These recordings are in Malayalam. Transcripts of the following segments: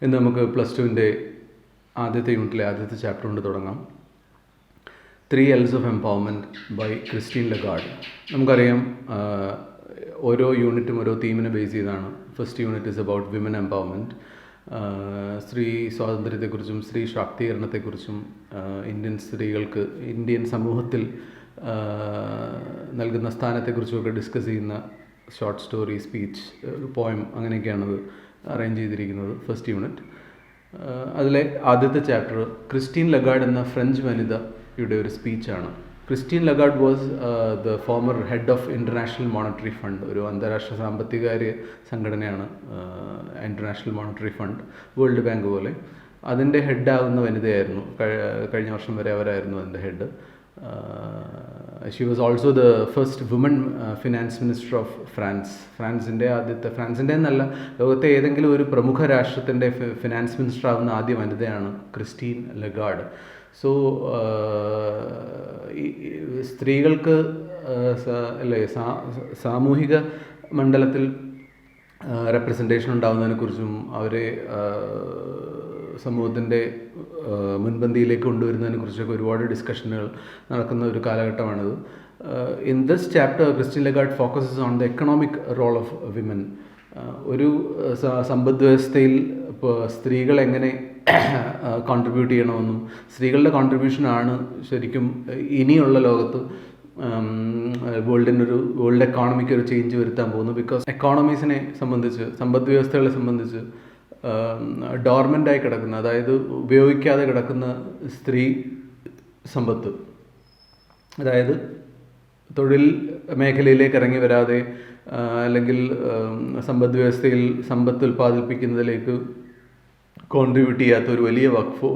ഇന്ന് നമുക്ക് +2-ൻ്റെ ആദ്യത്തെ യൂണിറ്റിലെ ആദ്യത്തെ ചാപ്റ്റർ കൊണ്ട് തുടങ്ങാം. 3 L's of Empowerment by Christine Lagarde. നമുക്കറിയാം, ഓരോ യൂണിറ്റും ഓരോ തീമിനെ ബേസ് ചെയ്താണ്. First unit is about women empowerment, സ്ത്രീ സ്വാതന്ത്ര്യത്തെക്കുറിച്ചും സ്ത്രീ ശാക്തീകരണത്തെക്കുറിച്ചും ഇന്ത്യൻ സമൂഹത്തിൽ നൽകുന്ന സ്ഥാനത്തെക്കുറിച്ചുമൊക്കെ ഡിസ്കസ് ചെയ്യുന്ന ഷോർട്ട് സ്റ്റോറി, സ്പീച്ച്, ഒരു പോയം, അങ്ങനെയൊക്കെയാണത് അറേഞ്ച് ചെയ്തിരിക്കുന്നത് ഫസ്റ്റ് യൂണിറ്റ്. അതിലെ ആദ്യത്തെ ചാപ്റ്റർ ക്രിസ്റ്റീൻ ലഗാർഡ് എന്ന ഫ്രഞ്ച് വനിതയുടെ ഒരു സ്പീച്ചാണ്. Christine Lagarde was the former head of International Monetary Fund. ഒരു അന്താരാഷ്ട്ര സാമ്പത്തികാര്യ സംഘടനയാണ് International Monetary Fund, World Bank പോലെ. അതിൻ്റെ ഹെഡാകുന്ന വനിതയായിരുന്നു. കഴിഞ്ഞ വർഷം വരെ അവരായിരുന്നു അതിൻ്റെ head. She was also the first woman finance minister of ഫ്രാൻസിൻ്റെ എന്നല്ല, ലോകത്തെ ഏതെങ്കിലും ഒരു പ്രമുഖ രാഷ്ട്രത്തിൻ്റെ ഫിനാൻസ് മിനിസ്റ്റർ ആകുന്ന ആദ്യ വനിതയാണ് ക്രിസ്റ്റീൻ ലഗാർഡ്. സോ സ്ത്രീകൾക്ക് സാമൂഹിക മണ്ഡലത്തിൽ റെപ്രസെൻറ്റേഷൻ ഉണ്ടാകുന്നതിനെക്കുറിച്ചും അവരെ സമൂഹത്തിൻ്റെ മുൻപന്തിയിലേക്ക് കൊണ്ടുവരുന്നതിനെക്കുറിച്ചൊക്കെ ഒരുപാട് ഡിസ്കഷനുകൾ നടക്കുന്ന ഒരു കാലഘട്ടമാണിത്. In this chapter Christine Lagarde focuses on the economic role of women. ഒരു സമ്പദ് വ്യവസ്ഥയിൽ ഇപ്പോൾ സ്ത്രീകൾ എങ്ങനെ കോൺട്രിബ്യൂട്ട് ചെയ്യണമെന്നും സ്ത്രീകളുടെ കോൺട്രിബ്യൂഷനാണ് ശരിക്കും ഇനിയുള്ള ലോകത്ത് വേൾഡ് എക്കോണമിക്ക് ഒരു ചേഞ്ച് വരുത്താൻ പോകുന്നു. ബിക്കോസ് എക്കോണമീസിനെ സംബന്ധിച്ച്, സമ്പദ് വ്യവസ്ഥകളെ സംബന്ധിച്ച് ഡോർമെൻ്റായി കിടക്കുന്ന, അതായത് ഉപയോഗിക്കാതെ കിടക്കുന്ന സ്ത്രീ സമ്പത്ത്, അതായത് തൊഴിൽ മേഖലയിലേക്ക് ഇറങ്ങി വരാതെ അല്ലെങ്കിൽ സമ്പദ് വ്യവസ്ഥയിൽ സമ്പത്ത് ഉൽപ്പാദിപ്പിക്കുന്നതിലേക്ക് കോൺട്രിബ്യൂട്ട് ചെയ്യാത്ത ഒരു വലിയ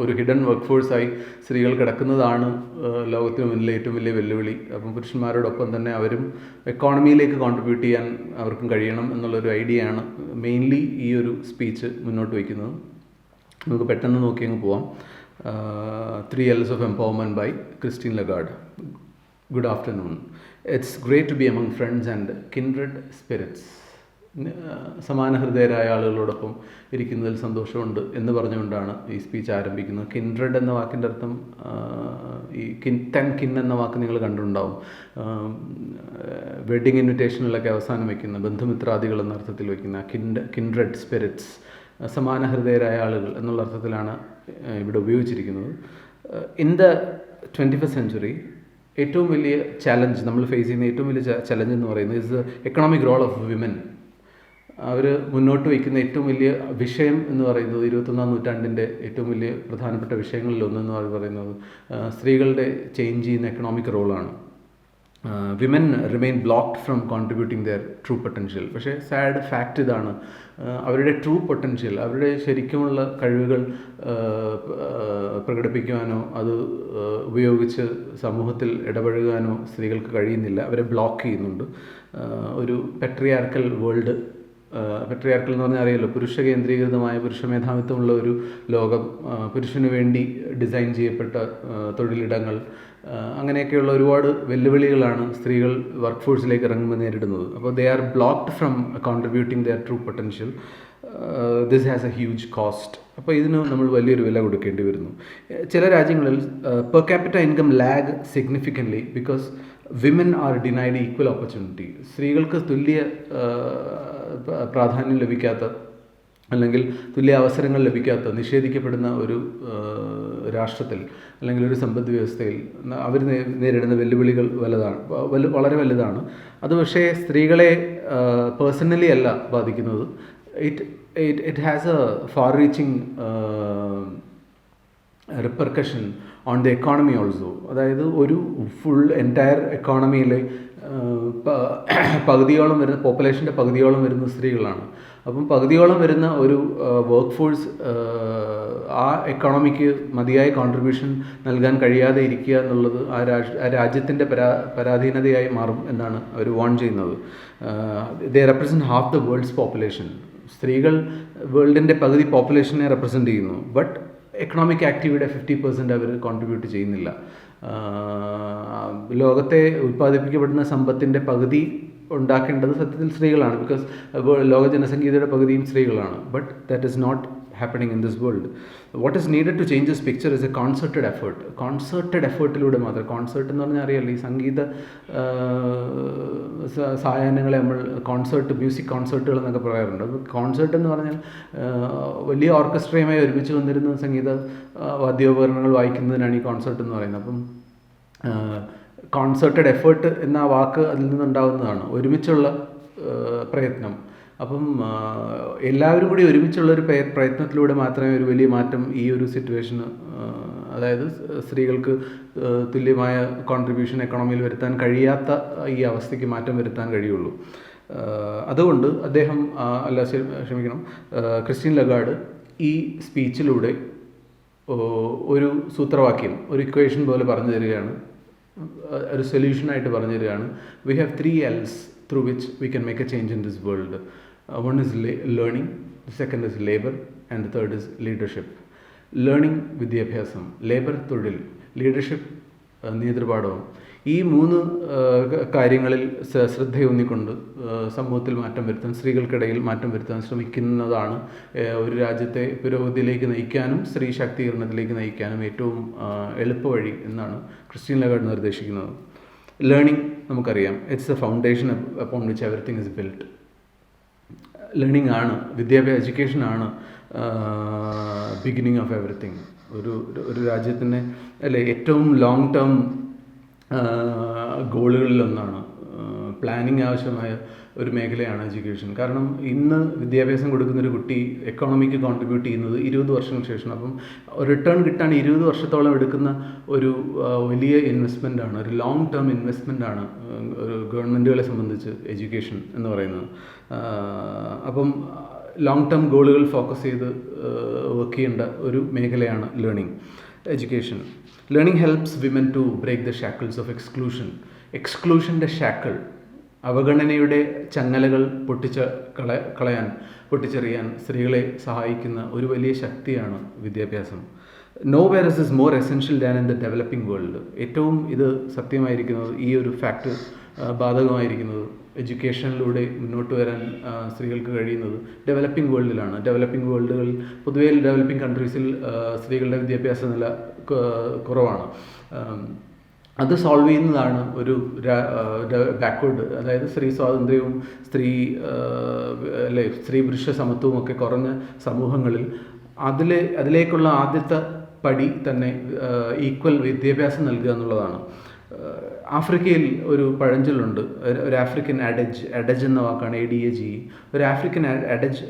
ഒരു ഹിഡൻ വർക്ക് ഫോഴ്സായി സ്ത്രീകൾ കിടക്കുന്നതാണ് ലോകത്തിന് മുന്നിലെ ഏറ്റവും വലിയ വെല്ലുവിളി. അപ്പം പുരുഷന്മാരോടൊപ്പം തന്നെ അവരും എക്കോണമിയിലേക്ക് കോൺട്രിബ്യൂട്ട് ചെയ്യാൻ അവർക്കും കഴിയണം എന്നുള്ളൊരു ഐഡിയയാണ് മെയിൻലി ഈ ഒരു സ്പീച്ച് മുന്നോട്ട് വയ്ക്കുന്നത്. നമുക്ക് പെട്ടെന്ന് നോക്കി അങ്ങ് പോവാം. 3 L's of Empowerment by Christine Lagarde. Good afternoon. It's great to be among friends and kindred spirits. സമാന ഹൃദയരായ ആളുകളോടൊപ്പം ഇരിക്കുന്നതിൽ സന്തോഷമുണ്ട് എന്ന് പറഞ്ഞുകൊണ്ടാണ് ഈ സ്പീച്ച് ആരംഭിക്കുന്നത്. കിൻഡ്രഡ് എന്ന വാക്കിൻ്റെ അർത്ഥം, ഈ കിൻ എന്ന വാക്ക് നിങ്ങൾ കണ്ടിട്ടുണ്ടാവും. വെഡ്ഡിങ് ഇൻവിറ്റേഷനിലൊക്കെ അവസാനം വയ്ക്കുന്ന, ബന്ധുമിത്രാദികൾ എന്ന അർത്ഥത്തിൽ വയ്ക്കുന്ന കിൻഡ്രഡ് സ്പിരിറ്റ്സ്, സമാന ഹൃദയരായ ആളുകൾ എന്നുള്ള അർത്ഥത്തിലാണ് ഇവിടെ ഉപയോഗിച്ചിരിക്കുന്നത്. ഇൻ ദ 21st century ഏറ്റവും വലിയ ചാലഞ്ച്, നമ്മൾ ഫേസ് ചെയ്യുന്ന ഏറ്റവും വലിയ ചലഞ്ച് എന്ന് പറയുന്നത് is the economic role of women. അവർ മുന്നോട്ട് വയ്ക്കുന്ന ഏറ്റവും വലിയ വിഷയം എന്ന് പറയുന്നത് 21ാം നൂറ്റാണ്ടിൻ്റെ ഏറ്റവും വലിയ പ്രധാനപ്പെട്ട വിഷയങ്ങളിലൊന്നെന്ന് പറയുന്നത് സ്ത്രീകളുടെ ചേഞ്ച് ചെയ്യുന്ന എക്കണോമിക് റോളാണ്. Women remain blocked from contributing their true potential. പക്ഷേ സാഡ് ഫാക്റ്റ് ഇതാണ്, അവരുടെ ട്രൂ പൊട്ടൻഷ്യൽ, അവരുടെ ശരിക്കുമുള്ള കഴിവുകൾ പ്രകടിപ്പിക്കുവാനോ അത് ഉപയോഗിച്ച് സമൂഹത്തിൽ ഇടപഴകാനോ സ്ത്രീകൾക്ക് കഴിയുന്നില്ല. അവരെ ബ്ലോക്ക് ചെയ്യുന്നുണ്ട്. ഒരു പെട്രിയാർക്കൽ വേൾഡ്, പെട്രിയാർക്കൽ എന്ന് പറഞ്ഞാൽ അറിയാലോ, പുരുഷ കേന്ദ്രീകൃതമായ, പുരുഷ മേധാവിത്വമുള്ള ഒരു ലോകം, പുരുഷന് വേണ്ടി ഡിസൈൻ ചെയ്യപ്പെട്ട തൊഴിലിടങ്ങൾ, അങ്ങനെയൊക്കെയുള്ള ഒരുപാട് വെല്ലുവിളികളാണ് സ്ത്രീകൾ വർക്ക് ഫോഴ്സിലേക്ക് ഇറങ്ങുമ്പോൾ നേരിടുന്നത്. അപ്പോൾ they are blocked from contributing their true potential. This has a huge cost. അപ്പോൾ ഇതിന് നമ്മൾ വലിയൊരു വില കൊടുക്കേണ്ടി വരുന്നു. ചില രാജ്യങ്ങളിൽ per capita income lag significantly because women are denied equal opportunity. സ്ത്രീകൾക്ക് തുല്യ പ്രാധാന്യം ലഭിക്കാത്ത, അല്ലെങ്കിൽ തുല്യ അവസരങ്ങൾ ലഭിക്കാത്ത, നിഷേധിക്കപ്പെടുന്ന ഒരു രാഷ്ട്രത്തിൽ അല്ലെങ്കിൽ ഒരു സമ്പദ് വ്യവസ്ഥയിൽ അവർ നേരിടുന്ന വെല്ലുവിളികൾ വളരെ വലുതാണ്. അത് പക്ഷേ സ്ത്രീകളെ പേഴ്സണലി അല്ല ബാധിക്കുന്നത്. It has a far reaching repercussion on the economy also. അതായത് ഒരു ഫുൾ എൻറ്റയർ എക്കോണമിയിലെ പകുതിയോളം വരുന്ന, പോപ്പുലേഷൻ്റെ പകുതിയോളം വരുന്ന സ്ത്രീകളാണ്. അപ്പം പകുതിയോളം വരുന്ന ഒരു വർക്ക് ഫോഴ്സ് ആ എക്കോണമിക്ക് മതിയായ കോൺട്രിബ്യൂഷൻ നൽകാൻ കഴിയാതെ ഇരിക്കുക എന്നുള്ളത് ആ രാജ്യത്തിൻ്റെ പരാധീനതയായി മാറും എന്നാണ് അവർ വാൺ ചെയ്യുന്നത്. They represent half the world's population. സ്ത്രീകൾ വേൾഡിൻ്റെ പകുതി പോപ്പുലേഷനെ റെപ്രസെൻറ്റ് ചെയ്യുന്നു. ബട്ട് എക്കണോമിക് ആക്ടിവിറ്റിയുടെ 50% അവർ കോൺട്രിബ്യൂട്ട് ചെയ്യുന്നില്ല. ലോകത്തെ ഉൽപ്പാദിപ്പിക്കപ്പെടുന്ന സമ്പത്തിൻ്റെ പകുതി ഉണ്ടാക്കേണ്ടത് സത്യത്തിൽ സ്ത്രീകളാണ്. ബിക്കോസ് ലോക ജനസംഖ്യയുടെ പകുതിയും സ്ത്രീകളാണ്. But that is not happening in this world. What is needed to change this picture is a concerted effort. Concerted effort-ലൂടെ മാത്രം, കോൺസേർട്ട് എന്ന് പറഞ്ഞാൽ അറിയാമല്ലോ, ഈ സംഗീത സായാഹ്നങ്ങളെ നമ്മൾ മ്യൂസിക് കോൺസേർട്ടുകൾ എന്നൊക്കെ പറയാറുണ്ട്. അപ്പോൾ കോൺസേർട്ട് എന്ന് പറഞ്ഞാൽ വലിയ ഓർക്കസ്ട്രയുമായി ഒരുമിച്ച് വന്നിരുന്ന സംഗീത വാദ്യോപകരണങ്ങൾ വായിക്കുന്നതിനാണ് ഈ കോൺസേർട്ട് എന്ന് പറയുന്നത്. അപ്പം കോൺസേർട്ടഡ് എഫേർട്ട് എന്ന വാക്ക് അതിൽ നിന്നുണ്ടാകുന്നതാണ്, ഒരുമിച്ചുള്ള പ്രയത്നം. അപ്പം എല്ലാവരും കൂടി ഒരുമിച്ചുള്ളൊരു പ്രയത്നത്തിലൂടെ മാത്രമേ ഒരു വലിയ മാറ്റം ഈ ഒരു സിറ്റുവേഷന്, അതായത് സ്ത്രീകൾക്ക് തുല്യമായ കോൺട്രിബ്യൂഷൻ എക്കണോമിയിൽ വരുത്താൻ കഴിയാത്ത ഈ അവസ്ഥയ്ക്ക് മാറ്റം വരുത്താൻ കഴിയുള്ളൂ. അതുകൊണ്ട് അദ്ദേഹം ക്രിസ്റ്റീൻ ലഗാർഡ് ഈ സ്പീച്ചിലൂടെ ഒരു സൂത്രവാക്യം, ഒരു ഇക്വേഷൻ പോലെ പറഞ്ഞു തരികയാണ്, ഒരു സൊല്യൂഷനായിട്ട് പറഞ്ഞു തരികയാണ്. We have 3 L's through which we can make a change in this world. One is learning, the second is labor, and the third is leadership. Learning, വിദ്യാഭ്യാസം; labor, തൊഴിൽ; leadership, നേതൃപാടവം. ഈ 3 കാര്യങ്ങളിൽ ശ്രദ്ധയൂന്നിക്കൊണ്ട് സമൂഹത്തിൽ മാറ്റം വരുത്താൻ, സ്ത്രീകൾക്കിടയിൽ മാറ്റം വരുത്താൻ ശ്രമിക്കുന്നതാണ് ഒരു രാജ്യത്തെ പുരോഗതിയിലേക്ക് നയിക്കാനും സ്ത്രീ ശാക്തീകരണത്തിലേക്ക് നയിക്കാനും ഏറ്റവും എളുപ്പവഴി എന്നാണ് ക്രിസ്റ്റീൻ ലഗാർഡ് നിർദ്ദേശിക്കുന്നത്. ലേണിംഗ് നമുക്കറിയാം, it's the foundation upon which everything is built. Learning ആണ്, എഡ്യൂക്കേഷനാണ് ബിഗിനിങ് ഓഫ് എവറിത്തിങ്. ഒരു രാജ്യത്തിന് അല്ലെ ഏറ്റവും ലോങ് ടേം ഗോളുകളിലൊന്നാണ്. പ്ലാനിങ് ആവശ്യമായ ഒരു മേഖലയാണ് എഡ്യൂക്കേഷൻ. കാരണം ഇന്ന് വിദ്യാഭ്യാസം കൊടുക്കുന്നൊരു കുട്ടി എക്കോണമിക്ക് കോൺട്രിബ്യൂട്ട് ചെയ്യുന്നത് 20 വർഷങ്ങൾക്ക് ശേഷം. അപ്പം റിട്ടേൺ കിട്ടാൻ 20 വർഷത്തോളം എടുക്കുന്ന ഒരു വലിയ ഇൻവെസ്റ്റ്മെൻറ്റാണ്, ഒരു ലോങ് ടേം ഇൻവെസ്റ്റ്മെൻറ്റാണ് ഒരു ഗവൺമെൻറ്റുകളെ സംബന്ധിച്ച് എഡ്യൂക്കേഷൻ എന്ന് പറയുന്നത്. അപ്പം ലോങ് ടേം ഗോളുകൾ ഫോക്കസ് ചെയ്ത് വർക്ക് ചെയ്യേണ്ട ഒരു മേഖലയാണ് learning, education. Learning helps women to break the shackles of exclusion. എക്സ്ക്ലൂഷൻ്റെ ഷാക്കിൾ, അവഗണനയുടെ ചങ്ങലകൾ പൊട്ടിച്ചെറിയാൻ സ്ത്രീകളെ സഹായിക്കുന്ന ഒരു വലിയ ശക്തിയാണ് വിദ്യാഭ്യാസം. Nowhere is this more essential than in the developing world. ഏറ്റവും ഇത് സത്യമായിരിക്കുന്നത്, ഈ ഒരു ഫാക്ട് ബാധകമായിരിക്കുന്നത്, എഡ്യൂക്കേഷനിലൂടെ മുന്നോട്ട് വരാൻ സ്ത്രീകൾക്ക് കഴിയുന്നത് ഡെവലപ്പിംഗ് വേൾഡിലാണ്. ഡെവലപ്പിംഗ് വേൾഡുകൾ പൊതുവേ ഡെവലപ്പിംഗ് കൺട്രീസിൽ സ്ത്രീകളുടെ വിദ്യാഭ്യാസ നില കുറവാണ്. അത് സോൾവ് ചെയ്യുന്നതാണ് ഒരു ബാക്ക്വേർഡ്, അതായത് സ്ത്രീ സ്വാതന്ത്ര്യവും സ്ത്രീ പുരുഷ സമത്വവും ഒക്കെ കുറഞ്ഞ സമൂഹങ്ങളിൽ അതിലേക്കുള്ള ആദ്യത്തെ പടി തന്നെ ഈക്വൽ വിദ്യാഭ്യാസം നൽകുക എന്നുള്ളതാണ്. ആഫ്രിക്കയിൽ ഒരു പഴഞ്ചൊല്ലുണ്ട്, ഒരു ആഫ്രിക്കൻ അഡജ് എന്ന വാക്കാണ് ADAGE. ഒരു African adage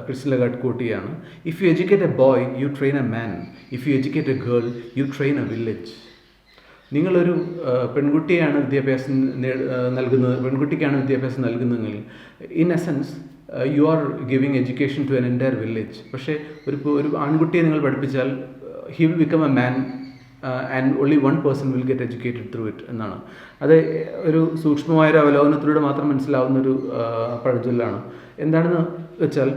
Christine Lagarde quote ചെയ്യാണ്: if you educate a boy you train a man, if you educate a girl you train a village. നിങ്ങളൊരു പെൺകുട്ടിക്കാണ് വിദ്യാഭ്യാസം നൽകുന്നതെങ്കിൽ in essence you are giving education to an entire village. പക്ഷേ ഒരു ആൺകുട്ടിയെ നിങ്ങൾ പഠിപ്പിച്ചാൽ he will become a man and only 1 person will get educated through it എന്നാണ്. അത് ഒരു സൂക്ഷ്മമായൊരു അവലോകനത്തിലൂടെ മാത്രം മനസ്സിലാവുന്നൊരു പഴഞ്ചൊല്ലാണ്. എന്താണെന്ന് വെച്ചാൽ,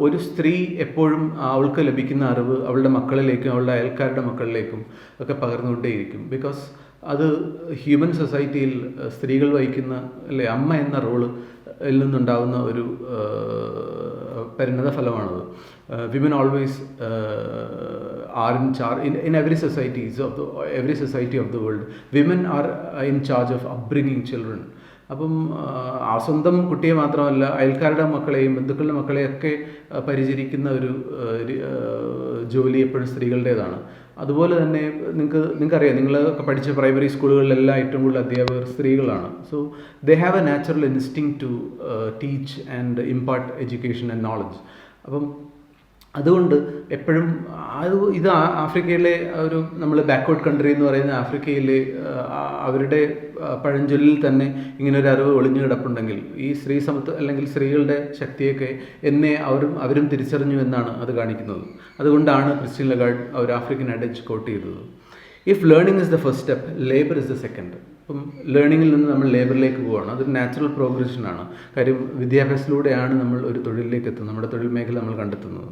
ഒരു സ്ത്രീ എപ്പോഴും അവൾക്ക് ലഭിക്കുന്ന അറിവ് അവളുടെ മക്കളിലേക്കും അവളുടെ അയൽക്കാരുടെ മക്കളിലേക്കും ഒക്കെ പകർന്നുകൊണ്ടേയിരിക്കും. ബിക്കോസ് അത് ഹ്യൂമൻ സൊസൈറ്റിയിൽ സ്ത്രീകൾ വഹിക്കുന്ന അമ്മ എന്ന റോളിൽ നിന്നുണ്ടാകുന്ന ഒരു പരിണത ഫലമാണത്. Women always are in charge in every society of the world. Women are in charge of upbringing children. അപ്പം സ്വന്തം കുട്ടിയെ മാത്രമല്ല, അയൽക്കാരുടെ മക്കളെയും ബന്ധുക്കളുടെ മക്കളെയൊക്കെ പരിചരിക്കുന്ന ഒരു ജോലി എപ്പോഴും സ്ത്രീകളുടേതാണ്. അതുപോലെ തന്നെ നിങ്ങൾക്കറിയാം, നിങ്ങളൊക്കെ പഠിച്ച പ്രൈമറി സ്കൂളുകളിലെല്ലാം ഏറ്റവും കൂടുതൽ അധ്യാപകർ സ്ത്രീകളാണ്. So they have a natural instinct to teach and impart education and knowledge. അപ്പം അതുകൊണ്ട് എപ്പോഴും ഇത് ആഫ്രിക്കയിലെ നമ്മൾ ബാക്ക്വേർഡ് കൺട്രി എന്ന് പറയുന്ന ആഫ്രിക്കയിലെ അവരുടെ പഴഞ്ചൊല്ലിൽ തന്നെ ഇങ്ങനൊരു അറിവ് ഒളിഞ്ഞു കിടപ്പുണ്ടെങ്കിൽ ഈ സ്ത്രീ സമത്വം അല്ലെങ്കിൽ സ്ത്രീകളുടെ ശക്തിയൊക്കെ അവരും തിരിച്ചറിഞ്ഞു എന്നാണ് അത് കാണിക്കുന്നത്. അതുകൊണ്ടാണ് ക്രിസ്റ്റീൻ ലഗാർഡ് ഒരു ആഫ്രിക്കൻ അഡജ് കോട്ട് ചെയ്തത്: if learning is the first step, labour is the second. അപ്പം ലേണിങ്ങിൽ നിന്ന് നമ്മൾ ലേബറിലേക്ക് പോവുകയാണ്. അതൊരു നാച്ചുറൽ പ്രോഗ്രഷനാണ്. കാര്യം വിദ്യാഭ്യാസത്തിലൂടെയാണ് നമ്മൾ ഒരു തൊഴിലിലേക്ക് എത്തുന്നത്, നമ്മുടെ തൊഴിൽ മേഖല നമ്മൾ കണ്ടെത്തുന്നത്.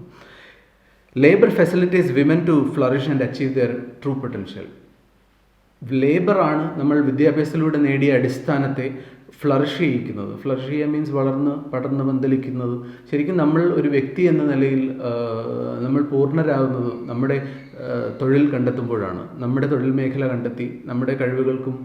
Labour facilitates women to flourish and achieve their true potential. ലേബറാണ് നമ്മൾ വിദ്യാഭ്യാസത്തിലൂടെ നേടിയ അടിസ്ഥാനത്തെ ഫ്ലറിഷ് ചെയ്യുക മീൻസ് പടർന്ന് പന്തലിക്കുന്നത്. ശരിക്കും നമ്മൾ ഒരു വ്യക്തി എന്ന നിലയിൽ നമ്മൾ പൂർണ്ണരാകുന്നത് നമ്മുടെ തൊഴിൽ കണ്ടെത്തുമ്പോഴാണ്. നമ്മുടെ തൊഴിൽ മേഖല കണ്ടെത്തി നമ്മുടെ കഴിവുകൾക്കും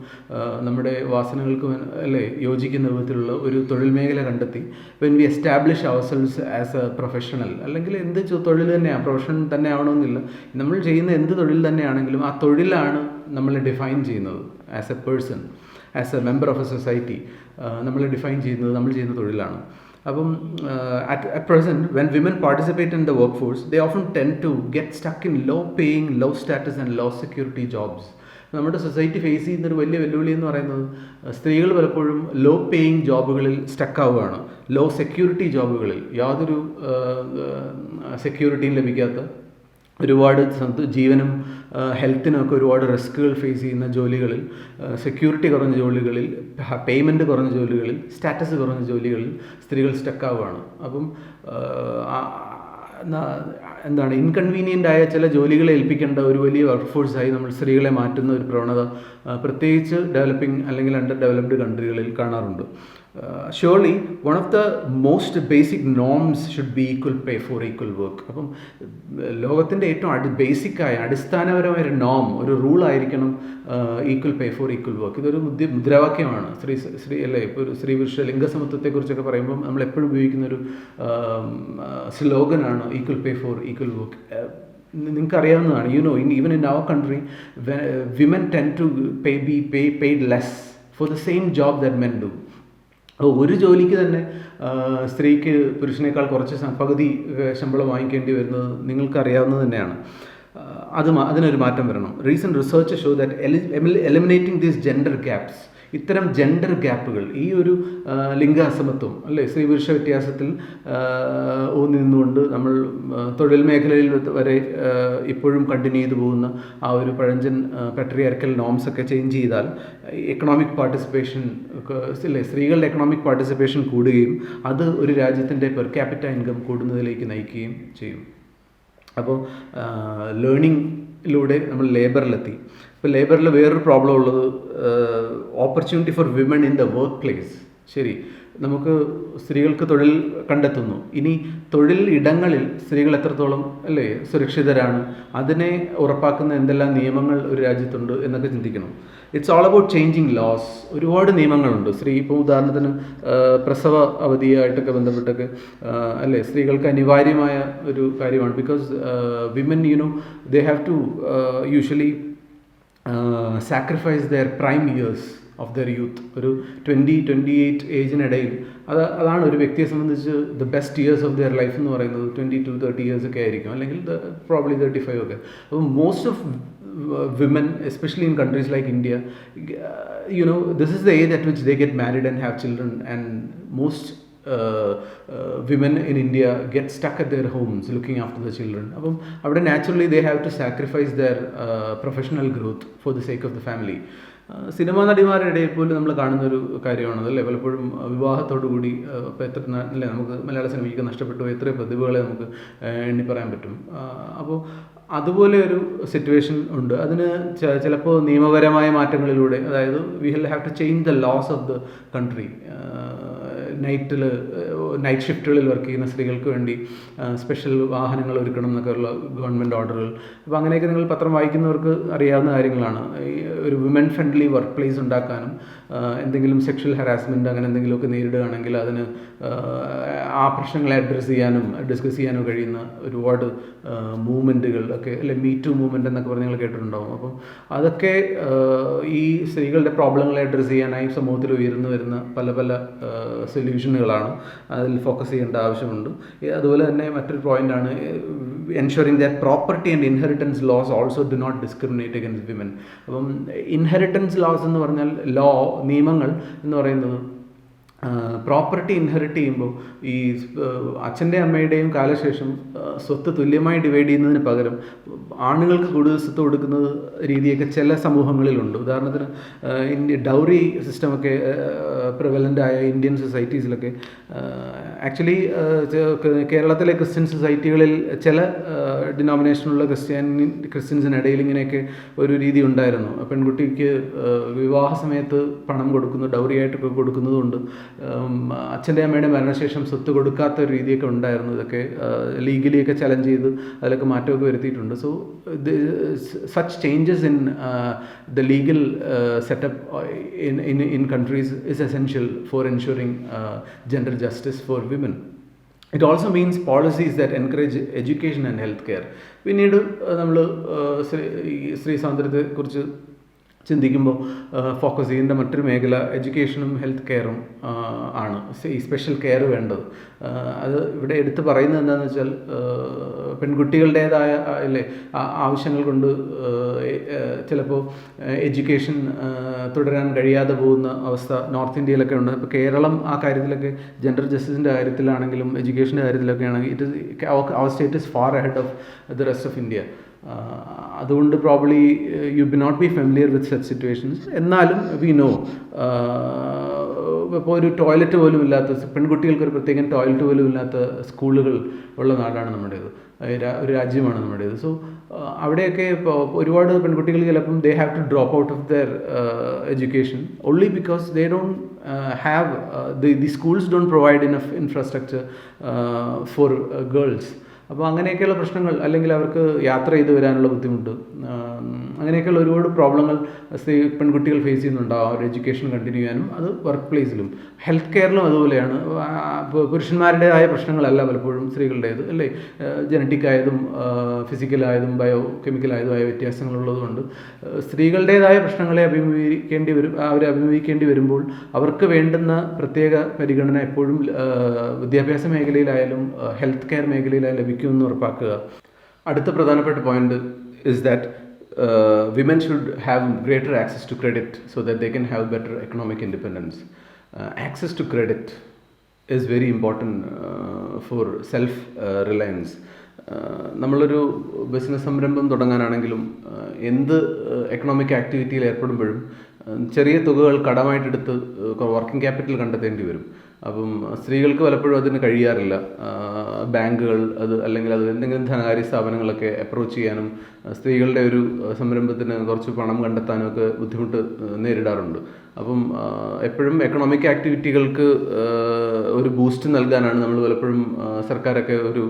നമ്മുടെ വാസനകൾക്കും അല്ലേ യോജിക്കുന്ന വിധത്തിലുള്ള ഒരു തൊഴിൽ മേഖല കണ്ടെത്തി when we establish ourselves as a professional, അല്ലെങ്കിൽ എന്ത് തൊഴിൽ തന്നെയാണ്, പ്രൊഫഷൻ തന്നെ ആവണമെന്നില്ല, നമ്മൾ ചെയ്യുന്ന എന്ത് തൊഴിൽ തന്നെയാണെങ്കിലും ആ തൊഴിലാണ് നമ്മളെ ഡിഫൈൻ ചെയ്യുന്നത്. As A person, as A member of A society നമ്മളെ ഡിഫൈൻ ചെയ്യുന്നത് നമ്മൾ ചെയ്യുന്ന തൊഴിലാണ്. അപ്പം at present when women participate in the workforce they often tend to get stuck in low paying, low status and low security jobs. നമ്മുടെ സൊസൈറ്റി ഫേസ് ചെയ്യുന്നൊരു വലിയ വെല്ലുവിളി എന്ന് പറയുന്നത് സ്ത്രീകൾ പലപ്പോഴും ലോ പേയിങ് ജോബുകളിൽ സ്റ്റക്കാവുകയാണ്, ലോ സെക്യൂരിറ്റി ജോബുകളിൽ, യാതൊരു സെക്യൂരിറ്റിയും ലഭിക്കാത്ത, ഒരുപാട് ജീവനും ഹെൽത്തിനും ഒക്കെ ഒരുപാട് റിസ്കുകൾ ഫേസ് ചെയ്യുന്ന ജോലികളിൽ, സെക്യൂരിറ്റി കുറഞ്ഞ ജോലികളിൽ, പേയ്മെൻറ്റ് കുറഞ്ഞ ജോലികളിൽ, സ്റ്റാറ്റസ് കുറഞ്ഞ ജോലികളിൽ സ്ത്രീകൾ സ്റ്റക്കാവുകയാണ്. അപ്പം എന്താണ് ഇൻകൺവീനിയൻ്റ് ആയ ചില ജോലികളെ ഏൽപ്പിക്കേണ്ട ഒരു വലിയ വർക്ക് ഫോഴ്സായി നമ്മൾ സ്ത്രീകളെ മാറ്റുന്ന ഒരു പ്രവണത പ്രത്യേകിച്ച് ഡെവലപ്പിംഗ് അല്ലെങ്കിൽ അണ്ടർ ഡെവലപ്ഡ് കൺട്രികളിൽ കാണാറുണ്ട്. Surely one of the most basic norms should be equal pay for equal work. അപ്പം ലോകത്തിൻ്റെ ഏറ്റവും ബേസിക്കായ അടിസ്ഥാനപരമായൊരു നോം, ഒരു റൂളായിരിക്കണം equal pay for equal work. ഇതൊരു മുദ്രാവാക്യമാണ്. സ്ത്രീ അല്ലേ, ഇപ്പോൾ ഒരു സ്ത്രീ പുരുഷ ലിംഗസമത്വത്തെക്കുറിച്ചൊക്കെ പറയുമ്പം നമ്മൾ എപ്പോഴും ഉപയോഗിക്കുന്നൊരു സ്ലോഗനാണ് equal pay for equal work. നിങ്ങൾക്കറിയാവുന്നതാണ്, even in our country women tend to be paid less for the same job that men do. ഒരു ജോലിക്ക് തന്നെ സ്ത്രീക്ക് പുരുഷനേക്കാൾ കുറച്ച് പകുതി ശമ്പളം വാങ്ങിക്കേണ്ടി വരുന്നത് നിങ്ങൾക്കറിയാവുന്നത് തന്നെയാണ്. അതിനൊരു മാറ്റം വരണം. Recent research show that eliminating these gender gaps, ഇത്തരം ജെൻഡർ ഗ്യാപ്പുകൾ, ഈ ഒരു ലിംഗ അസമത്വം അല്ലേ, സ്ത്രീ പുരുഷ വ്യത്യാസത്തിൽ ഊന്നി നിന്നുകൊണ്ട് നമ്മൾ തൊഴിൽ മേഖലയിൽ വരെ ഇപ്പോഴും കണ്ടിന്യൂ ചെയ്തു പോകുന്ന ആ ഒരു പഴഞ്ചൻ പാട്രിയാർക്കൽ നോംസ് ഒക്കെ ചേഞ്ച് ചെയ്താൽ എക്കണോമിക് പാർട്ടിസിപ്പേഷൻ അല്ലേ, സ്ത്രീകളുടെ എക്കണോമിക് പാർട്ടിസിപ്പേഷൻ കൂടുകയും അത് ഒരു രാജ്യത്തിൻ്റെ പെർ ക്യാപിറ്റ ഇൻകം കൂടുന്നതിലേക്ക് നയിക്കുകയും ചെയ്യും. അപ്പോൾ ലേണിങ്ങിലൂടെ നമ്മൾ ലേബറിലെത്തി. ഇപ്പോൾ ലേബറിൽ വേറൊരു പ്രോബ്ലം ഉള്ളത് opportunity for women in the work place. ശരി, നമുക്ക് സ്ത്രീകൾക്ക് തൊഴിൽ കണ്ടെത്തുന്നു. ഇനി തൊഴിൽ ഇടങ്ങളിൽ സ്ത്രീകൾ എത്രത്തോളം അല്ലേ സുരക്ഷിതരാണ്, അതിനെ ഉറപ്പാക്കുന്ന എന്തെല്ലാം നിയമങ്ങൾ ഒരു രാജ്യത്തുണ്ട് എന്നൊക്കെ ചിന്തിക്കണം. It's all about changing laws. ഒരുപാട് നിയമങ്ങളുണ്ട്. ഇപ്പോൾ ഉദാഹരണത്തിന് പ്രസവ അവധിയായിട്ടൊക്കെ ബന്ധപ്പെട്ടൊക്കെ അല്ലേ, സ്ത്രീകൾക്ക് അനിവാര്യമായ ഒരു കാര്യമാണ്. Because women they have to usually sacrifice their prime years of their youth. ഒരു 20-28 ഏജിനിടയിൽ അതാണ് ഒരു വ്യക്തിയെ സംബന്ധിച്ച് the best years of their life എന്ന് പറയുന്നത് 22-30 ഇയേഴ്സ് ഒക്കെ ആയിരിക്കും, അല്ലെങ്കിൽ പ്രോബ്ലി 35 ഒക്കെ. അപ്പം most of women, especially in countries like India, this is the age at which they get married and have children, and most women in India get stuck at their homes looking after the children. അപ്പം അവിടെ naturally they have to sacrifice their professional growth for the sake of the family. Cinema നടിമാരുടെ ഇടയിൽ പോലും നമ്മൾ കാണുന്നൊരു കാര്യമാണത് അല്ലേ. പലപ്പോഴും വിവാഹത്തോടു കൂടി ഇപ്പോൾ എത്ര അല്ലേ നമുക്ക് മലയാള സിനിമയ്ക്ക് നഷ്ടപ്പെട്ടു എത്ര പ്രതിഭകളെ നമുക്ക് എണ്ണി പറയാൻ പറ്റും. അപ്പോൾ അതുപോലെ ഒരു സിറ്റുവേഷൻ ഉണ്ട്. അതിന് ചിലപ്പോൾ നിയമപരമായ മാറ്റങ്ങളിലൂടെ, അതായത് we have to change the laws of the country. Night ഷിഫ്റ്റുകളിൽ വർക്ക് ചെയ്യുന്ന സ്ത്രീകൾക്ക് വേണ്ടി സ്പെഷ്യൽ വാഹനങ്ങൾ ഒരുക്കണം എന്നൊക്കെയുള്ള ഗവൺമെൻറ് ഓർഡറുകൾ. അപ്പോൾ അങ്ങനെയൊക്കെ നിങ്ങൾ പത്രം വായിക്കുന്നവർക്ക് അറിയാവുന്ന കാര്യങ്ങളാണ്. ഒരു വിമൻ ഫ്രണ്ട്ലി വർക്ക് പ്ലേസ് ഉണ്ടാക്കാനും എന്തെങ്കിലും സെക്ഷൽ ഹരാസ്മെൻറ്റ് അങ്ങനെ എന്തെങ്കിലുമൊക്കെ നേരിടുകയാണെങ്കിൽ അതിന് ആ പ്രശ്നങ്ങളെ അഡ്രസ്സ് ചെയ്യാനും ഡിസ്കസ് ചെയ്യാനും കഴിയുന്ന ഒരുപാട് മൂവ്മെൻറ്റുകൾ ഒക്കെ അല്ലെ, മീ ടു മൂവ്മെൻറ്റ് എന്നൊക്കെ പറഞ്ഞ് നിങ്ങൾ കേട്ടിട്ടുണ്ടാവും. അപ്പം അതൊക്കെ ഈ സ്ത്രീകളുടെ പ്രോബ്ലങ്ങളെ അഡ്രസ്സ് ചെയ്യാനായി സമൂഹത്തിൽ ഉയർന്നു വരുന്ന പല പല സൊല്യൂഷനുകളാണ്. അതിൽ ഫോക്കസ് ചെയ്യേണ്ട ആവശ്യമുണ്ട്. അതുപോലെ തന്നെ മറ്റൊരു പോയിൻ്റാണ് ensuring that property and inheritance laws also do not discriminate against women. അപ്പം ഇൻഹെറിറ്റൻസ് ലോസ് എന്ന് പറഞ്ഞാൽ നിയമങ്ങൾ എന്ന് പറയുന്നത് പ്രോപ്പർട്ടി ഇൻഹെറിറ്റ് ചെയ്യുമ്പോൾ ഈ അച്ഛൻ്റെ അമ്മയുടെയും കാലശേഷം സ്വത്ത് തുല്യമായി ഡിവൈഡ് ചെയ്യുന്നതിന് പകരം ആണുങ്ങൾക്ക് കൂടുതൽ സ്വത്ത് കൊടുക്കുന്നത് രീതിയൊക്കെ ചില സമൂഹങ്ങളിലുണ്ട്. ഉദാഹരണത്തിന് ഡൗറി സിസ്റ്റമൊക്കെ പ്രിവലൻ്റ് ആയ ഇന്ത്യൻ സൊസൈറ്റീസിലൊക്കെ ആക്ച്വലി കേരളത്തിലെ ക്രിസ്ത്യൻ സൊസൈറ്റികളിൽ ചില ഡിനോമിനേഷനുള്ള ക്രിസ്ത്യൻസിനിടയിൽ ഇങ്ങനെയൊക്കെ ഒരു രീതി ഉണ്ടായിരുന്നു. പെൺകുട്ടിക്ക് വിവാഹ സമയത്ത് പണം കൊടുക്കുന്നു, ഡൗറിയായിട്ടൊക്കെ കൊടുക്കുന്നതുകൊണ്ട് അച്ഛൻ്റെ അമ്മയുടെ മരണശേഷം സ്വത്ത് കൊടുക്കാത്ത ഒരു രീതിയൊക്കെ ഉണ്ടായിരുന്നു. ഇതൊക്കെ ലീഗലിയൊക്കെ ചലഞ്ച് ചെയ്ത് അതിലൊക്കെ മാറ്റമൊക്കെ വരുത്തിയിട്ടുണ്ട്. So such changes in the legal setup in countries is essential for ensuring gender justice for women. It also means policies that encourage education and healthcare. പിന്നീട് നമ്മൾ സ്ത്രീ സ്വാതന്ത്ര്യത്തെക്കുറിച്ച് ചിന്തിക്കുമ്പോൾ ഫോക്കസ് ചെയ്യേണ്ട മറ്റൊരു മേഖല എഡ്യൂക്കേഷനും ഹെൽത്ത് കെയറും ആണ്. ഈ സ്പെഷ്യൽ കെയർ വേണ്ടത്. അത് ഇവിടെ എടുത്ത് പറയുന്നത് എന്താണെന്ന് വെച്ചാൽ പെൺകുട്ടികളുടേതായ ആവശ്യങ്ങൾ കൊണ്ട് ചിലപ്പോൾ എഡ്യൂക്കേഷൻ തുടരാൻ കഴിയാതെ പോകുന്ന അവസ്ഥ നോർത്ത് ഇന്ത്യയിലൊക്കെ ഉണ്ട്. ഇപ്പോൾ കേരളം ആ കാര്യത്തിലൊക്കെ ജെൻഡർ ജസ്റ്റിസിൻ്റെ കാര്യത്തിലാണെങ്കിലും എഡ്യൂക്കേഷൻ്റെ കാര്യത്തിലൊക്കെ ആണെങ്കിൽ അവർ state is far ahead of the rest of India. അതുകൊണ്ട് probably you be not be familiar with such situations. എന്നാലും വി നോ ഇപ്പോൾ ഒരു ടോയ്ലറ്റ് പോലും ഇല്ലാത്ത, പെൺകുട്ടികൾക്കൊരു പ്രത്യേകം ടോയ്ലറ്റ് പോലും ഇല്ലാത്ത സ്കൂളുകൾ ഉള്ള നാടാണ് നമ്മുടേത്, ഒരു രാജ്യമാണ് നമ്മുടേത്. സോ അവിടെയൊക്കെ ഇപ്പോൾ ഒരുപാട് പെൺകുട്ടികൾ ചിലപ്പം they have to drop out of their education only because they don't have the schools don't provide enough infrastructure for girls. അപ്പോൾ അങ്ങനെയൊക്കെയുള്ള പ്രശ്നങ്ങൾ, അല്ലെങ്കിൽ അവർക്ക് യാത്ര ചെയ്ത് വരാനുള്ള ബുദ്ധിമുട്ട്, അങ്ങനെയൊക്കെയുള്ള ഒരുപാട് പ്രോബ്ലങ്ങൾ പെൺകുട്ടികൾ ഫേസ് ചെയ്യുന്നുണ്ടാവും അവർ എഡ്യൂക്കേഷൻ കണ്ടിന്യൂ ചെയ്യാനും. അത് വർക്ക് പ്ലേസിലും ഹെൽത്ത് കെയറിലും അതുപോലെയാണ്. പുരുഷന്മാരുടേതായ പ്രശ്നങ്ങളല്ല പലപ്പോഴും സ്ത്രീകളുടേത്, അല്ലേ? ജനറ്റിക് ആയതും ഫിസിക്കലായതും ബയോ കെമിക്കലായതുമായ വ്യത്യാസങ്ങളുള്ളതുകൊണ്ട് സ്ത്രീകളുടേതായ പ്രശ്നങ്ങളെ അഭിമുഖീകരിക്കേണ്ടി വരുമ്പോൾ അവർക്ക് വേണ്ടുന്ന പ്രത്യേക പരിഗണന എപ്പോഴും വിദ്യാഭ്യാസ മേഖലയിലായാലും ഹെൽത്ത് കെയർ മേഖലയിലായാലും ലഭിക്കുമെന്ന് ഉറപ്പാക്കുക. അടുത്ത പ്രധാനപ്പെട്ട point is that women should have greater access to credit so that they can have better economic independence. Access to credit is very important for self reliance. നമ്മളൊരു ബിസിനസ് സംരംഭം തുടങ്ങാനാണെങ്കിലും എന്ത് എക്കണോമിക് ആക്ടിവിറ്റിയിൽ ഏർപ്പെടുമ്പോഴും ചെറിയ തുകകൾ കടമായിട്ടെടുത്ത് വർക്കിംഗ് ക്യാപിറ്റൽ കണ്ടെത്തേണ്ടി വരും. അപ്പം സ്ത്രീകൾക്ക് പലപ്പോഴും അതിന് കഴിയാറില്ല. ബാങ്കുകൾ അല്ലെങ്കിൽ അത് എന്തെങ്കിലും ധനകാര്യ സ്ഥാപനങ്ങളൊക്കെ അപ്രോച്ച് ചെയ്യാനും സ്ത്രീകളുടെ ഒരു സംരംഭത്തിന് കുറച്ച് പണം കണ്ടെത്താനും ഒക്കെ ബുദ്ധിമുട്ട് നേരിടാറുണ്ട്. അപ്പം എപ്പോഴും എക്കണോമിക് ആക്ടിവിറ്റികൾക്ക് ഒരു ബൂസ്റ്റ് നൽകാനാണ് നമ്മൾ പലപ്പോഴും സർക്കാരൊക്കെ ഒരു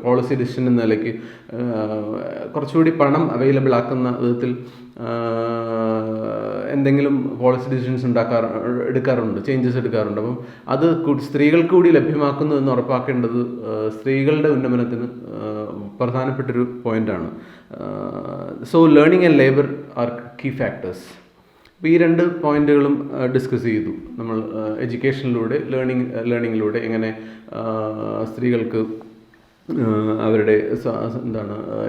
പോളിസി ഡിസിഷൻ എന്ന നിലയ്ക്ക് കുറച്ചുകൂടി പണം അവൈലബിൾ ആക്കുന്ന വിധത്തിൽ എന്തെങ്കിലും പോളിസി ഡിസിഷൻസ് എടുക്കാറുണ്ട്, ചേഞ്ചസ് എടുക്കാറുണ്ട്. അപ്പം അത് സ്ത്രീകൾക്ക് കൂടി ലഭ്യമാക്കുന്നു എന്ന് ഉറപ്പാക്കേണ്ടത് സ്ത്രീകളുടെ ഉന്നമനത്തിന് പ്രധാനപ്പെട്ടൊരു പോയിൻ്റാണ്. So learning and labour are key factors. അപ്പോൾ ഈ രണ്ട് പോയിന്റുകളും ഡിസ്കസ് ചെയ്തു നമ്മൾ. എഡ്യൂക്കേഷനിലൂടെ ലേണിങ്ങിലൂടെ എങ്ങനെ സ്ത്രീകൾക്ക് അവരുടെ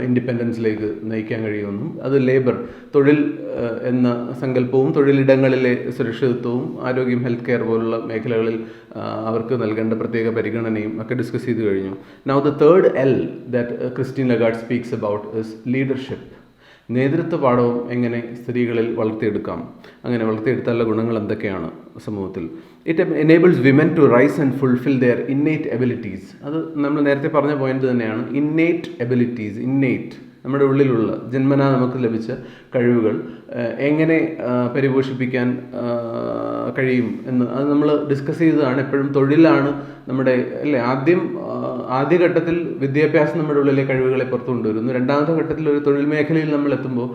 ഇൻഡിപെൻഡൻസിലേക്ക് നയിക്കാൻ കഴിയുമെന്നും, അത് ലേബർ, തൊഴിൽ എന്ന സങ്കല്പവും തൊഴിലിടങ്ങളിലെ സുരക്ഷിതത്വവും ആരോഗ്യം, ഹെൽത്ത് കെയർ പോലുള്ള മേഖലകളിൽ അവർക്ക് നൽകേണ്ട പ്രത്യേക പരിഗണനയും ഒക്കെ ഡിസ്കസ് ചെയ്ത് കഴിഞ്ഞു. Now the third L that Christine Lagarde speaks about is leadership. നേതൃത്വ പാഠവും എങ്ങനെ സ്ത്രീകളിൽ വളർത്തിയെടുക്കാം, അങ്ങനെ വളർത്തിയെടുത്താലുള്ള ഗുണങ്ങൾ എന്തൊക്കെയാണ് സമൂഹത്തിൽ. It enables women to rise and fulfil their innate abilities. അത് നമ്മൾ നേരത്തെ പറഞ്ഞ പോയിന്റ് തന്നെയാണ്. ഇന്നേറ്റ് എബിലിറ്റീസ്, നമ്മുടെ ഉള്ളിലുള്ള ജന്മനാ നമുക്ക് ലഭിച്ച കഴിവുകൾ എങ്ങനെ പരിപോഷിപ്പിക്കാൻ കഴിയും എന്ന് അത് നമ്മൾ ഡിസ്കസ് ചെയ്തതാണ്. എപ്പോഴും തൊഴിലാണ് നമ്മുടെ, അല്ലേ, ആദ്യഘട്ടത്തിൽ വിദ്യാഭ്യാസം നമ്മുടെ ഉള്ളിലെ കഴിവുകളെ പുറത്തു കൊണ്ടുവരുന്നു. രണ്ടാമത്തെ ഘട്ടത്തിൽ ഒരു തൊഴിൽ മേഖലയിൽ നമ്മൾ എത്തുമ്പോൾ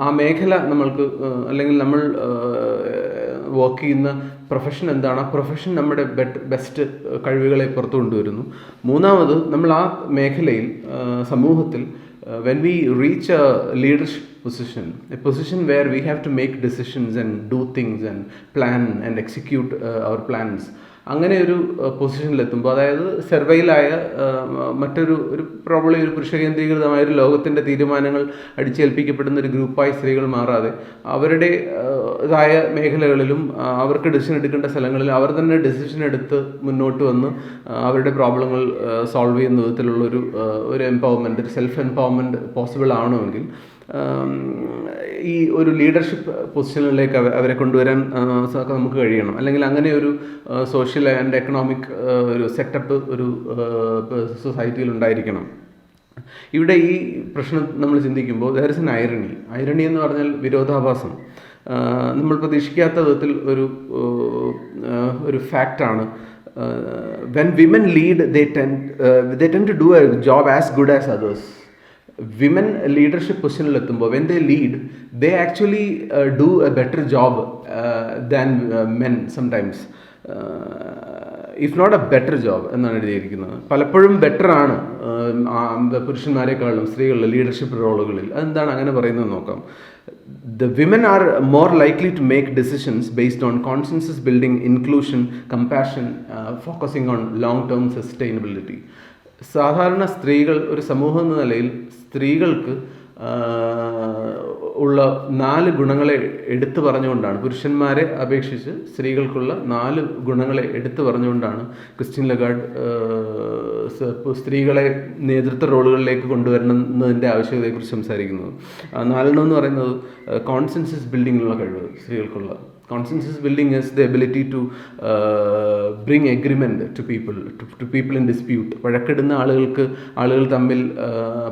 ആ മേഖല നമ്മൾക്ക്, അല്ലെങ്കിൽ നമ്മൾ വർക്ക് ചെയ്യുന്ന പ്രൊഫഷൻ എന്താണ്, ആ പ്രൊഫഷൻ നമ്മുടെ ബെസ്റ്റ് കഴിവുകളെ പുറത്തു കൊണ്ടുവരുന്നു. മൂന്നാമത് നമ്മൾ ആ മേഖലയിൽ സമൂഹത്തിൽ when we reach a leadership position, a position where we have to make decisions and do things and plan and execute our plans, അങ്ങനെ ഒരു പൊസിഷനിലെത്തുമ്പോൾ, അതായത് സെർവൈലായ മറ്റൊരു പ്രോബ്ലി ഒരു പുരുഷ കേന്ദ്രീകൃതമായ ഒരു ലോകത്തിൻ്റെ തീരുമാനങ്ങൾ അടിച്ചേൽപ്പിക്കപ്പെടുന്ന ഒരു ഗ്രൂപ്പായി സ്ത്രീകൾ മാറാതെ അവരുടേതായ മേഖലകളിലും അവർക്ക് ഡിസിഷൻ എടുക്കേണ്ട സ്ഥലങ്ങളിലും അവർ തന്നെ ഡിസിഷൻ എടുത്ത് മുന്നോട്ട് വന്ന് അവരുടെ പ്രോബ്ലങ്ങൾ സോൾവ് ചെയ്യുന്ന വിധത്തിലുള്ള ഒരു എംപവർമെൻറ്റ്, ഒരു സെൽഫ് എംപവർമെൻറ്റ് പോസിബിൾ ആവണമെങ്കിൽ ഈ ഒരു ലീഡർഷിപ്പ് പൊസിഷനിലേക്ക് അവരെ കൊണ്ടുവരാൻ നമുക്ക് കഴിയണം. അല്ലെങ്കിൽ അങ്ങനെ ഒരു സോഷ്യൽ ആൻഡ് എക്കണോമിക് ഒരു സെറ്റപ്പ് ഒരു സൊസൈറ്റിയിൽ ഉണ്ടായിരിക്കണം. ഇവിടെ ഈ പ്രശ്നം നമ്മൾ ചിന്തിക്കുമ്പോൾ ദർ ഇസ് എൻ ഐറണി എന്ന് പറഞ്ഞാൽ വിരോധാഭാസം. നമ്മൾ പ്രതീക്ഷിക്കാത്ത വിധത്തിൽ ഒരു ഫാക്റ്റാണ്. When women lead they tend to do a job as good as others. Women ലീഡർഷിപ്പ് പൊസിഷനിലെത്തുമ്പോൾ when they lead they actually do a better job than men sometimes, if not a better job എന്നാണ് എഴുതിയിരിക്കുന്നത്. പലപ്പോഴും ബെറ്ററാണ് പുരുഷന്മാരെക്കാളും സ്ത്രീകളുടെ ലീഡർഷിപ്പ് റോളുകളിൽ. അതെന്താണ് അങ്ങനെ പറയുന്നത് നോക്കാം. The women are more likely to make decisions based on consensus building, inclusion, compassion, focusing on long-term sustainability. സാധാരണ സ്ത്രീകൾ, ഒരു സമൂഹം എന്ന നിലയിൽ സ്ത്രീകൾക്ക് ഉള്ള 4 ഗുണങ്ങളെ എടുത്തു പറഞ്ഞുകൊണ്ടാണ്, പുരുഷന്മാരെ അപേക്ഷിച്ച് സ്ത്രീകൾക്കുള്ള 4 ഗുണങ്ങളെ എടുത്തു പറഞ്ഞുകൊണ്ടാണ് ക്രിസ്റ്റീൻ ലഗാർഡ് സ്ത്രീകളെ നേതൃത്വ റോളുകളിലേക്ക് കൊണ്ടുവരണമെന്നതിൻ്റെ ആവശ്യകതയെക്കുറിച്ച് സംസാരിക്കുന്നത്. 4 എന്ന് പറയുന്നത് കോൺസെൻസസ് ബിൽഡിങ്ങിലുള്ള കഴിവ് സ്ത്രീകൾക്കുള്ള. Consensus building is the ability to bring agreement to people in dispute. വഴക്കിടുന്ന ആളുകൾ തമ്മിൽ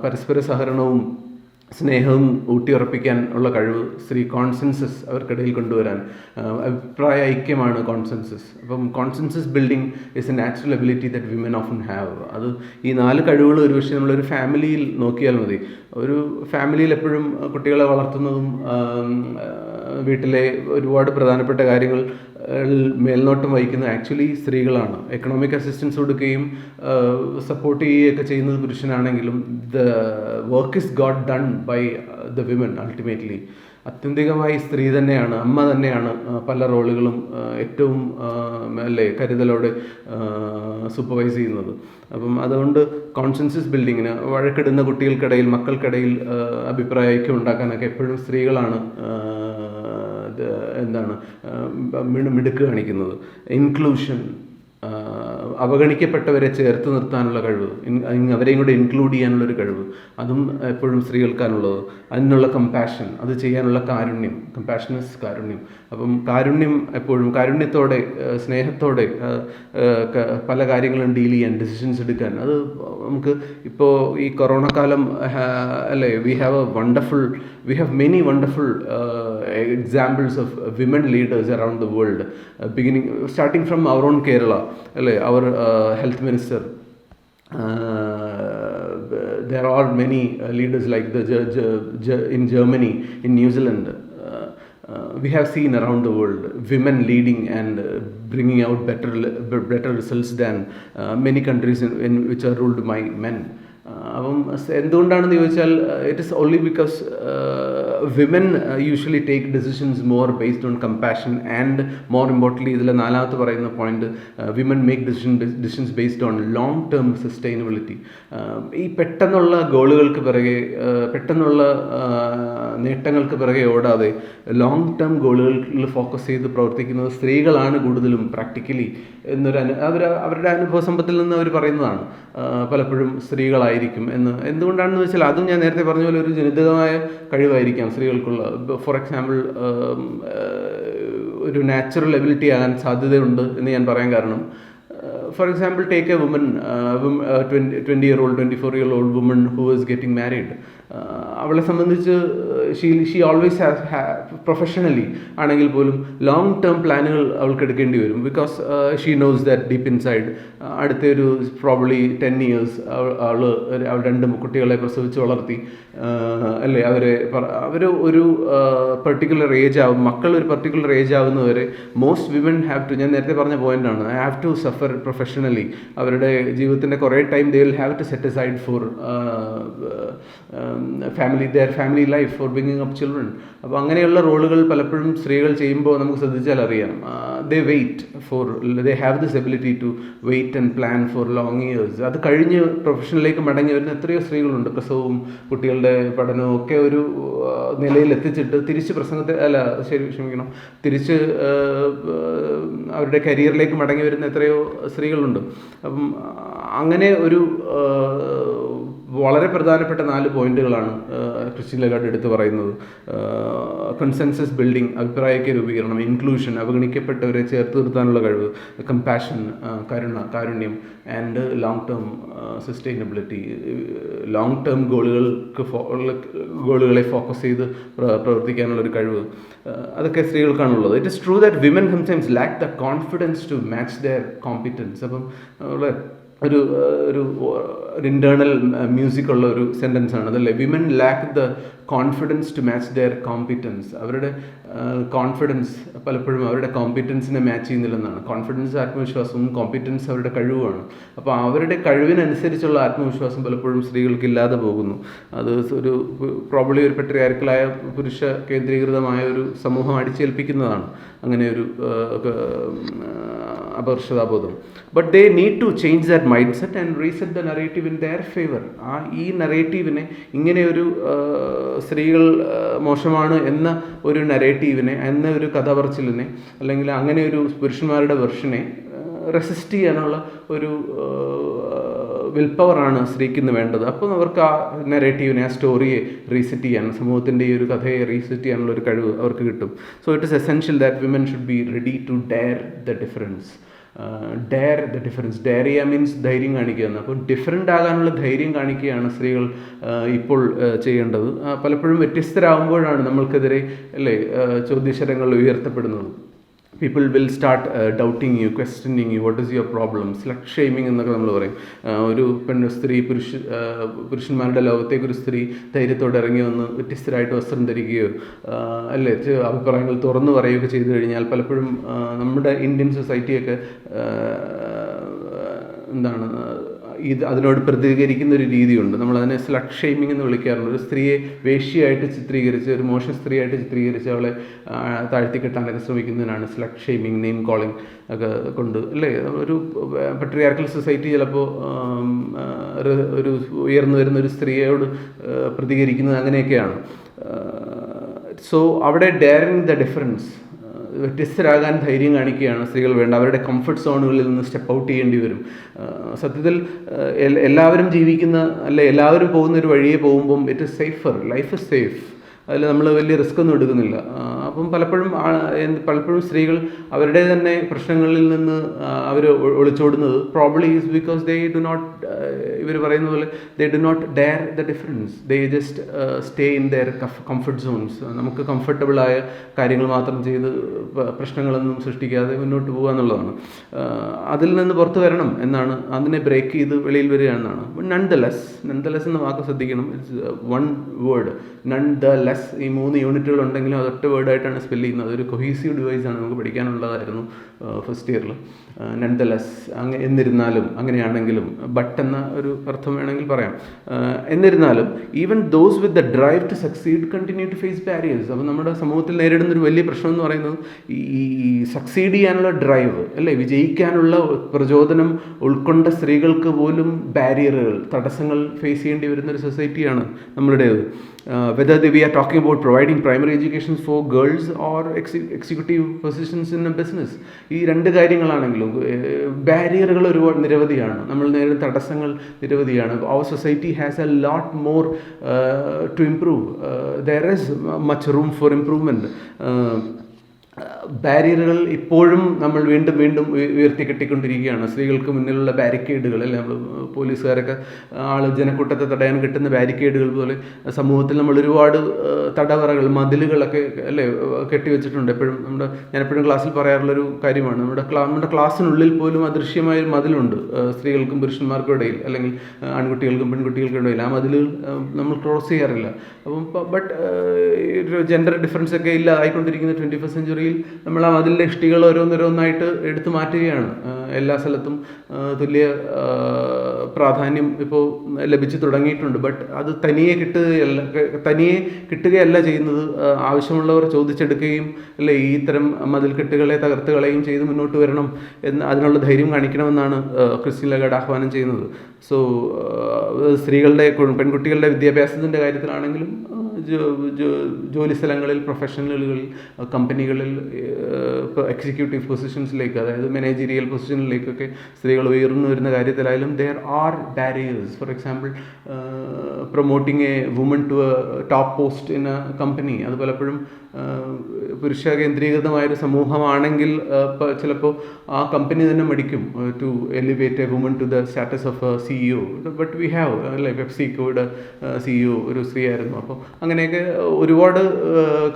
പരസ്പര സഹകരണവും സ്നേഹവും ഊട്ടിയുറപ്പിക്കാൻ ഉള്ള കഴിവ് കോൺസെൻസസ് അവർക്കിടയിൽ കൊണ്ടുവരാൻ, അഭിപ്രായ ഐക്യമാണ് കോൺസെൻസസ്. അപ്പം consensus building is A natural ability that women often have. അത് ഈ 4 കഴിവുകൾ ഒരുപക്ഷെ നമ്മളൊരു ഫാമിലിയിൽ നോക്കിയാൽ മതി. ഒരു ഫാമിലിയിൽ എപ്പോഴും കുട്ടികളെ വളർത്തുന്നതും വീട്ടിലെ ഒരുപാട് പ്രധാനപ്പെട്ട കാര്യങ്ങൾ മേൽനോട്ടം വഹിക്കുന്നത് ആക്ച്വലി സ്ത്രീകളാണ്. എക്കണോമിക് അസിസ്റ്റൻസ് കൊടുക്കുകയും സപ്പോർട്ട് ചെയ്യുകയൊക്കെ ചെയ്യുന്നത് പുരുഷനാണെങ്കിലും the work is got done by the women ultimately. ആത്യന്തികമായി സ്ത്രീ തന്നെയാണ്, അമ്മ തന്നെയാണ് പല റോളുകളും ഏറ്റവും കരുതലോടെ സൂപ്പർവൈസ് ചെയ്യുന്നത്. അപ്പം അതുകൊണ്ട് കോൺസെൻസസ് ബിൽഡിങ്ങിന്, വഴക്കിടുന്ന കുട്ടികൾക്കിടയിൽ, മക്കൾക്കിടയിൽ അഭിപ്രായ ഐക്യം ഉണ്ടാക്കാനൊക്കെ എപ്പോഴും സ്ത്രീകളാണ് മിടുക്ക് കാണിക്കുന്നത്. ഇൻക്ലൂഷൻ, അവഗണിക്കപ്പെട്ടവരെ ചേർത്ത് നിർത്താനുള്ള കഴിവ്, അവരെയും കൂടെ ഇൻക്ലൂഡ് ചെയ്യാനുള്ളൊരു കഴിവ്, അതും എപ്പോഴും സ്ത്രീകൾക്കാണുള്ളത്. അതിനുള്ള കമ്പാഷൻ, അത് ചെയ്യാനുള്ള കാരുണ്യം, കമ്പാഷനസ് കാരുണ്യം. അപ്പം കാരുണ്യം എപ്പോഴും കാരുണ്യത്തോടെ, സ്നേഹത്തോടെ പല കാര്യങ്ങളും ഡീൽ ചെയ്യാൻ, ഡിസിഷൻസ് എടുക്കാൻ, അത് നമുക്ക് ഇപ്പോൾ ഈ കൊറോണ കാലം അല്ലേ, we have many wonderful examples of women leaders around the world, starting from our own Kerala അല്ലേ, our health minister. There are many leaders like in Germany, in New Zealand. We have seen around the world women leading and bringing out better results than many countries in which are ruled by men. അപ്പം എന്തുകൊണ്ടാണെന്ന് ചോദിച്ചാൽ it is only because women usually take decisions more based on compassion and more importantly ഇതിൽ 4ാമത്തെ പറയുന്ന point, women make decisions based on long term sustainability. ഈ പെട്ടെന്നുള്ള ഗോളുകൾക്ക് പിറകെ, പെട്ടെന്നുള്ള നേട്ടങ്ങൾക്ക് പിറകെ ഓടാതെ ലോങ് ടേം ഗോളുകളിൽ ഫോക്കസ് ചെയ്ത് പ്രവർത്തിക്കുന്നത് സ്ത്രീകളാണ് കൂടുതലും പ്രാക്ടിക്കലി എന്നൊരു അവരുടെ അനുഭവ സമ്പത്തിൽ നിന്ന് അവർ പറയുന്നതാണ്. പലപ്പോഴും സ്ത്രീകളായിരിക്കും എന്ന്. എന്തുകൊണ്ടാണെന്ന് വെച്ചാൽ അതും ഞാൻ നേരത്തെ പറഞ്ഞ പോലെ ഒരു ജനിതകമായ കഴിവായിരിക്കാം സ്ത്രീകൾക്കുള്ള. ഫോർ എക്സാമ്പിൾ ഒരു നാച്ചുറൽ എബിലിറ്റി ആകാൻ സാധ്യതയുണ്ട് എന്ന് ഞാൻ പറയാൻ കാരണം, for example take a woman, 20-year-old 24-year-old woman who is getting married. അവളെ സംബന്ധിച്ച് ഷീ ഓൾവേസ് പ്രൊഫഷണലി ആണെങ്കിൽ പോലും ലോങ് ടേം പ്ലാനുകൾ അവൾക്ക് എടുക്കേണ്ടി വരും. Because she knows that deep inside അടുത്തൊരു പ്രോബ്ലി 10 years അവൾ 2 കുട്ടികളെ പ്രസവിച്ച് വളർത്തി അല്ലേ, അവർ ഒരു പെർട്ടിക്കുലർ ഏജ് ആവും, മക്കൾ ഒരു പെർട്ടിക്കുലർ ഏജ് ആവുന്നവരെ മോസ്റ്റ് വിമൻ ഹാവ് ടു, ഞാൻ നേരത്തെ പറഞ്ഞ പോയിന്റാണ്, ഹാവ് ടു സഫർ പ്രൊഫഷണലി. അവരുടെ ജീവിതത്തിൻ്റെ കുറേ time they will have to set aside for family life, for bringing up children. അപ്പോൾ അങ്ങനെയുള്ള റോളുകൾ പലപ്പോഴും സ്ത്രീകൾ ചെയ്യുമ്പോൾ നമുക്ക് ശ്രദ്ധിച്ചാൽ അറിയാം. They have this ability to wait and plan for long years. അത് കഴിഞ്ഞ് പ്രൊഫഷനിലേക്ക് മടങ്ങി വരുന്ന എത്രയോ സ്ത്രീകളുണ്ട്. പ്രസവവും കുട്ടികളുടെ പഠനവും ഒക്കെ ഒരു നിലയിൽ എത്തിച്ചിട്ട് തിരിച്ച് തിരിച്ച് അവരുടെ കരിയറിലേക്ക് മടങ്ങി വരുന്ന എത്രയോ സ്ത്രീകളുണ്ട്. അപ്പം അങ്ങനെ ഒരു വളരെ പ്രധാനപ്പെട്ട 4 പോയിന്റുകളാണ് ക്രിസ്റ്റീൻ ലഗാർഡ് എടുത്തു പറയുന്നത്. കൺസെൻസസ് ബിൽഡിംഗ്, അഭിപ്രായക്യ രൂപീകരണം, ഇൻക്ലൂഷൻ, അവഗണിക്കപ്പെട്ടവരെ ചേർത്ത് നിർത്താനുള്ള കഴിവ്, കമ്പാഷൻ, കാരുണ്യം, and long term sustainability. Long term ഗോളുകളെ ഫോക്കസ് ചെയ്ത് പ്രവർത്തിക്കാനുള്ളൊരു കഴിവ്, അതൊക്കെ സ്ത്രീകൾക്കാണുള്ളത്. It is true that women sometimes lack the confidence to match their competence. അപ്പം ഒരു ഒരു ഇൻറ്റേർണൽ മ്യൂസിക് ഉള്ള ഒരു സെൻറ്റൻസ് ആണ് അതല്ലേ. Women lack the confidence to match their competence. അവരുടെ കോൺഫിഡൻസ് പലപ്പോഴും അവരുടെ കോമ്പിറ്റൻസിനെ മാച്ച് ചെയ്യുന്നില്ലെന്നാണ്. കോൺഫിഡൻസ് ആത്മവിശ്വാസവും കോമ്പിറ്റൻസ് അവരുടെ കഴിവുമാണ്. അപ്പോൾ അവരുടെ കഴിവിനനുസരിച്ചുള്ള ആത്മവിശ്വാസം പലപ്പോഴും സ്ത്രീകൾക്ക് ഇല്ലാതെ പോകുന്നു. അത് ഒരു പ്രോബ്ലി ഒരു പെട്രിയാർക്കലായ പുരുഷ കേന്ദ്രീകൃതമായ ഒരു സമൂഹം അടിച്ചേൽപ്പിക്കുന്നതാണ് അങ്ങനെ ഒരു അപകർഷതാബോധം. But they need to change that mindset and reset the narrative in their favour. ഈ നറേറ്റീവിനെ, ഇങ്ങനെ ഒരു സ്ത്രീകൾ മോശമാണ് എന്ന ഒരു നറേറ്റീവിനെ, എന്ന ഒരു കഥ പറച്ചിലിനെ, അല്ലെങ്കിൽ അങ്ങനെ ഒരു പുരുഷന്മാരുടെ വെർഷനെ റെസിസ്റ്റ് ചെയ്യാനുള്ള ഒരു വിൽ പവറാണ് സ്ത്രീക്കിന്ന് വേണ്ടത്. അപ്പം അവർക്ക് ആ നറേറ്റീവിനെ, ആ സ്റ്റോറിയെ റീസെറ്റ് ചെയ്യാൻ, സമൂഹത്തിൻ്റെ ഈ ഒരു കഥയെ റീസെറ്റ് ചെയ്യാനുള്ള ഒരു കഴിവ് അവർക്ക് കിട്ടും. So it is essential that women should be ready to dare the difference. Dare the difference. Dare ചെയ്യുക മീൻസ് ധൈര്യം കാണിക്കുക എന്ന്. അപ്പോൾ ഡിഫറൻ്റ് ആകാനുള്ള ധൈര്യം കാണിക്കുകയാണ് സ്ത്രീകൾ ഇപ്പോൾ ചെയ്യേണ്ടത്. പലപ്പോഴും വ്യത്യസ്തരാകുമ്പോഴാണ് നമ്മൾക്കെതിരെ അല്ലേ ചോദ്യശരങ്ങൾ ഉയർത്തപ്പെടുന്നത്. People will start doubting you, questioning you, what is your problem, slut shaming എന്നൊക്കെ നമ്മൾ പറയും. ഒരു പുരുഷന്മാരുടെ ലോകത്തേക്ക് ഒരു സ്ത്രീ ധൈര്യത്തോടെ ഇറങ്ങി വന്ന് വ്യത്യസ്തരായിട്ട് വസ്ത്രം ധരിക്കുകയോ അല്ലേ അഭിപ്രായങ്ങൾ തുറന്നു പറയുകയൊക്കെ ചെയ്തു കഴിഞ്ഞാൽ പലപ്പോഴും നമ്മുടെ ഇന്ത്യൻ സൊസൈറ്റിയൊക്കെ അതിനോട് പ്രതികരിക്കുന്ന ഒരു രീതിയുണ്ട്. നമ്മളതിനെ സ്ലഗ് ഷെയ്മിങ് എന്ന് വിളിക്കാറുണ്ട്. ഒരു സ്ത്രീയെ വേശ്യയായിട്ട് ചിത്രീകരിച്ച്, ഒരു മോശം സ്ത്രീയായിട്ട് ചിത്രീകരിച്ച് അവളെ താഴ്ത്തിക്കെട്ടാനൊക്കെ ശ്രമിക്കുന്നതിനാണ് സ്ലഗ് ഷെയ്മിങ്, നെയിം കോളിംഗ് ഒക്കെ കൊണ്ട് അല്ലേ. ഒരു പട്രിയാർക്കൽ സൊസൈറ്റി ചിലപ്പോൾ ഒരു ഉയർന്നു വരുന്ന ഒരു സ്ത്രീയോട് പ്രതികരിക്കുന്നത് അങ്ങനെയൊക്കെയാണ്. സോ അവിടെ ഡെയറിങ് ദ ഡിഫറൻസ്, വ്യത്യസ്തരാകാൻ ധൈര്യം കാണിക്കുകയാണ് സ്ത്രീകൾ വേണ്ട. അവരുടെ കംഫർട്ട് സോണുകളിൽ നിന്ന് സ്റ്റെപ്പ് ഔട്ട് ചെയ്യേണ്ടി വരും. സത്യത്തിൽ എല്ലാവരും ജീവിക്കുന്ന എല്ലാവരും പോകുന്ന ഒരു വഴിയെ പോകുമ്പം it is safer, life is safe. അതിൽ നമ്മൾ വലിയ റിസ്ക് ഒന്നും എടുക്കുന്നില്ല. അപ്പം പലപ്പോഴും സ്ത്രീകൾ അവരുടെ തന്നെ പ്രശ്നങ്ങളിൽ നിന്ന് അവർ ഒളിച്ചോടുന്നത് probably is because they do not, ഇവർ പറയുന്ന പോലെ they do not dare the difference. They just stay in their comfort zones. നമുക്ക് കംഫർട്ടബിളായ കാര്യങ്ങൾ മാത്രം ചെയ്ത് പ്രശ്നങ്ങളൊന്നും സൃഷ്ടിക്കാതെ മുന്നോട്ട് പോകുക എന്നുള്ളതാണ്. അതിൽ നിന്ന് പുറത്തു വരണം എന്നാണ്, അതിനെ ബ്രേക്ക് ചെയ്ത് വെളിയിൽ വരിക എന്നാണ്. നൺദലെസ് എന്ന വാക്ക് ശ്രദ്ധിക്കണം. It's one word, nonetheless. ഈ 3 യൂണിറ്റുകൾ ഉണ്ടെങ്കിലും അതൊറ്റ വേർഡായിട്ടാണ് സ്പെല്ല് ചെയ്യുന്നത്. അതൊരു കൊഹീസീവ് ഡിവൈസാണ്, നമുക്ക് പഠിക്കാനുള്ളതായിരുന്നു ഫസ്റ്റ് ഇയറിൽ. നൺദലെസ്, എന്നിരുന്നാലും, അങ്ങനെയാണെങ്കിലും, ബട്ട് എന്ന ഒരു അർത്ഥം വേണമെങ്കിൽ പറയാം. എന്നിരുന്നാലും even those with the drive to succeed continue to face barriers. അപ്പോൾ നമ്മുടെ സമൂഹത്തിൽ നേരിടുന്നൊരു വലിയ പ്രശ്നം എന്ന് പറയുന്നത് ഈ സക്സീഡ് ചെയ്യാനുള്ള ഡ്രൈവ് അല്ലേ, വിജയിക്കാനുള്ള പ്രചോദനം ഉൾക്കൊണ്ട സ്ത്രീകൾക്ക് പോലും ബാരിയറുകൾ, തടസ്സങ്ങൾ ഫേസ് ചെയ്യേണ്ടി വരുന്നൊരു സൊസൈറ്റിയാണ് നമ്മളുടേത്. whether we are talking about providing primary education for girls or executive positions in a business, ഈ 2 കാര്യങ്ങളാണെങ്കിലും ബാരിയറുകൾ നിരവധിയാണ്. നമ്മൾ നേരിടുന്ന തടസ്സങ്ങൾ നിരവധിയാണ്. our society has a lot more to improve. There is much room for improvement. ബാരിയറുകൾ ഇപ്പോഴും നമ്മൾ വീണ്ടും ഉയർത്തിക്കെട്ടിക്കൊണ്ടിരിക്കുകയാണ്. സ്ത്രീകൾക്ക് മുന്നിലുള്ള ബാരിക്കേഡുകൾ അല്ലേ, നമ്മൾ പോലീസുകാരൊക്കെ ജനക്കൂട്ടത്തെ തടയാൻ കിട്ടുന്ന ബാരിക്കേഡുകൾ പോലെ സമൂഹത്തിൽ നമ്മൾ ഒരുപാട് തടവറകൾ, മതിലുകളൊക്കെ അല്ലേ കെട്ടിവെച്ചിട്ടുണ്ട്. ഞാൻ എപ്പോഴും ക്ലാസ്സിൽ പറയാറുള്ളൊരു കാര്യമാണ്, നമ്മുടെ ക്ലാസ്സിനുള്ളിൽ പോലും അദൃശ്യമായൊരു മതിലുണ്ട് സ്ത്രീകൾക്കും പുരുഷന്മാർക്കും ഇടയിൽ, അല്ലെങ്കിൽ ആൺകുട്ടികൾക്കും പെൺകുട്ടികൾക്കും ഇടയിൽ. ആ മതിലുകൾ നമ്മൾ ക്രോസ് ചെയ്യാറില്ല. അപ്പം ബട്ട് ജെൻഡർ ഡിഫറൻസ് ഒക്കെ ഇല്ലാതായിക്കൊണ്ടിരിക്കുന്ന 21st സെഞ്ച്വറിയിൽ നമ്മൾ ആ മതിലിൻ്റെ ഇഷ്ടികൾ ഓരോന്നോരോന്നായിട്ട് എടുത്തു മാറ്റുകയാണ്. എല്ലാ സ്ഥലത്തും തുല്യ പ്രാധാന്യം ഇപ്പോൾ ലഭിച്ചു തുടങ്ങിയിട്ടുണ്ട്. ബട്ട് അത് തനിയെ കിട്ടുകയല്ല ചെയ്യുന്നത്. ആവശ്യമുള്ളവർ ചോദിച്ചെടുക്കുകയും അല്ലേ ഈ ഇത്തരം മതിൽക്കെട്ടുകളെ തകർത്ത് കളയുകയും ചെയ്ത് മുന്നോട്ട് വരണം എന്ന്, അതിനുള്ള ധൈര്യം കാണിക്കണമെന്നാണ് ക്രിസ്റ്റീൻ ലഗാർഡ് ആഹ്വാനം ചെയ്യുന്നത്. സോ സ്ത്രീകളുടെ, പെൺകുട്ടികളുടെ വിദ്യാഭ്യാസത്തിൻ്റെ കാര്യത്തിലാണെങ്കിലും ജോലി സ്ഥലങ്ങളിൽ, പ്രൊഫഷണലുകളിൽ, കമ്പനികളിൽ, ഇപ്പോൾ എക്സിക്യൂട്ടീവ് പൊസിഷൻസിലേക്ക്, അതായത് മാനേജീരിയൽ പൊസിഷനിലേക്കൊക്കെ സ്ത്രീകൾ ഉയർന്നു വരുന്ന കാര്യത്തിലായാലും there are barriers. For example, promoting a woman to a top post in a company, അത് പലപ്പോഴും പുരുഷ കേന്ദ്രീകൃതമായൊരു സമൂഹമാണെങ്കിൽ ചിലപ്പോൾ ആ കമ്പനി തന്നെ മടിക്കും to elevate a woman to the status of a CEO. But we have, അല്ലേ, പെപ്സിക്കോയുടെ CEO ഒരു സ്ത്രീ ആയിരുന്നു. അപ്പോൾ അങ്ങനെയൊക്കെ ഒരുപാട്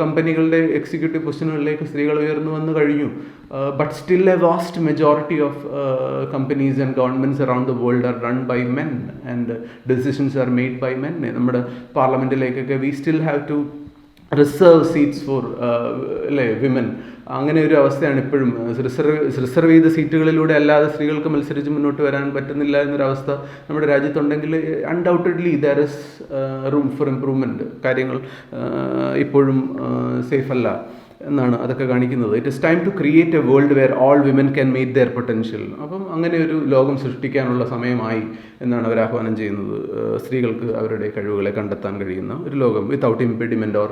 കമ്പനികളുടെ എക്സിക്യൂട്ടീവ് പൊസിഷനുകളിലേക്ക് സ്ത്രീകൾ ഉയർന്നു വന്നു കഴിഞ്ഞു. But still a vast majority of companies and governments around the world are run by men and decisions are made by men. നമ്മുടെ പാർലമെൻറ്റിലേക്കൊക്കെ we still have to reserve seats for, അല്ലേ, വിമൻ. അങ്ങനെ ഒരു അവസ്ഥയാണ് ഇപ്പോഴും. റിസർവ് ചെയ്ത സീറ്റുകളിലൂടെ അല്ലാതെ സ്ത്രീകൾക്ക് മത്സരിച്ച് മുന്നോട്ട് വരാൻ പറ്റുന്നില്ല എന്നൊരവസ്ഥ നമ്മുടെ രാജ്യത്തുണ്ടെങ്കിൽ undoubtedly there is room for improvement. കാര്യങ്ങൾ ഇപ്പോഴും സേഫ് അല്ല എന്നാണ് അതൊക്കെ കാണിക്കുന്നത്. It is time to create a world where all women can meet their potential. അപ്പം അങ്ങനെ ഒരു ലോകം സൃഷ്ടിക്കാനുള്ള സമയമായി എന്നാണ് അവർ ആഹ്വാനം ചെയ്യുന്നത്. സ്ത്രീകൾക്ക് അവരുടെ കഴിവുകളെ കണ്ടെത്താൻ കഴിയുന്ന ഒരു ലോകം വിത്തൗട്ട് ഇംപെഡിമെൻ്റ് ഓർ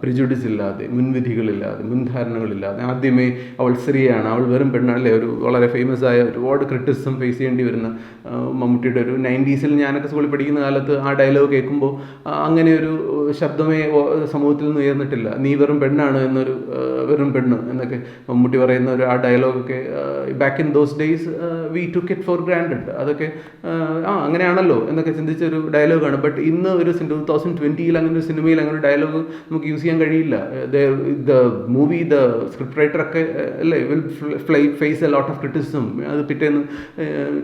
പ്രിജുഡിസ് ഇല്ലാതെ, മുൻവിധികളില്ലാതെ, മുൻധാരണകളില്ലാതെ. ആദ്യമേ അവൾ സ്ത്രീയാണ്, അവൾ വെറും പെണ്ണല്ലേ, ഒരു വളരെ ഫേമസ് ആയ ഒരുപാട് ക്രിറ്റിസിസം ഫേസ് ചെയ്യേണ്ടി വരുന്ന മമ്മൂട്ടിയുടെ ഒരു 90s ഞാനൊക്കെ സ്കൂളിൽ പഠിക്കുന്ന കാലത്ത് ആ ഡയലോഗ് കേൾക്കുമ്പോൾ അങ്ങനെ ഒരു ശബ്ദമേ സമൂഹത്തിൽ നിന്ന് ഉയർന്നിട്ടില്ല. നീ വെറും പെണ്ണാണ് എന്നൊരു, വെറും പെണ്ണ് എന്നൊക്കെ മമ്മൂട്ടി പറയുന്ന ഒരു ആ ഡയലോഗൊക്കെ back in those days we took it for granted. അതൊക്കെ അങ്ങനെയാണല്ലോ എന്നൊക്കെ ചിന്തിച്ചൊരു ഡയലോഗാണ്. ബട്ട് ഇന്ന് ഒരു 2020 അങ്ങനെ ഒരു സിനിമയിൽ അങ്ങനെ ഒരു ഡയലോഗ് നമുക്ക് യൂസ് ചെയ്യാൻ കഴിയില്ല. ദ മൂവി, ദ സ്ക്രിപ്റ്റ് റൈറ്ററൊക്കെ, അല്ലേ, will face a lot of criticism. അത് പിറ്റേന്ന്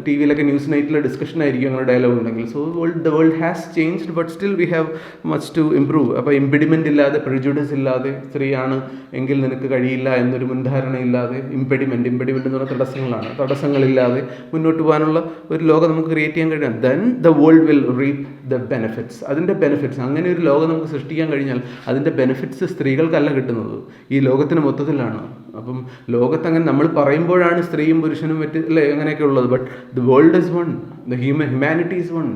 TV-യിലൊക്കെ ന്യൂസ് നൈറ്റിലെ ഡിസ്കഷൻ ആയിരിക്കും അങ്ങനെ ഡയലോഗ് ഉണ്ടെങ്കിൽ. So the world has changed but still we have much to improve. അപ്പോൾ ഇംപെഡിമെൻ്റ് ഇല്ലാതെ, പ്രിജുഡിസ് ഇല്ലാതെ, സ്ത്രീയാണ് എങ്കിൽ നിനക്ക് കഴിയില്ല എന്നൊരു മുൻധാരണയില്ലാതെ, ഇംപെഡിമെൻ്റ് എന്ന് പറഞ്ഞ തടസ്സങ്ങളാണ്, തടസ്സങ്ങളില്ലാതെ മുന്നോട്ട് പോകാനുള്ള ഒരു ലോകം നമുക്ക് ക്രിയേറ്റ് ചെയ്യാൻ കഴിയണം. Then the world will റീപ്പ് the benefits. അതിൻ്റെ ബെനിഫിറ്റ്സ്, അങ്ങനെ ഒരു ലോകം നമുക്ക് സൃഷ്ടിക്കാൻ കഴിഞ്ഞാൽ അതിൻ്റെ ബെനിഫിറ്റ്സ് സ്ത്രീകൾക്കല്ല കിട്ടുന്നത്, ഈ ലോകത്തിന് മൊത്തത്തിലാണ്. അപ്പം ലോകത്തങ്ങനെ നമ്മൾ പറയുമ്പോഴാണ് സ്ത്രീയും പുരുഷനും അല്ലേ അങ്ങനെയൊക്കെ ഉള്ളത്. But the world is one, the humanity is one.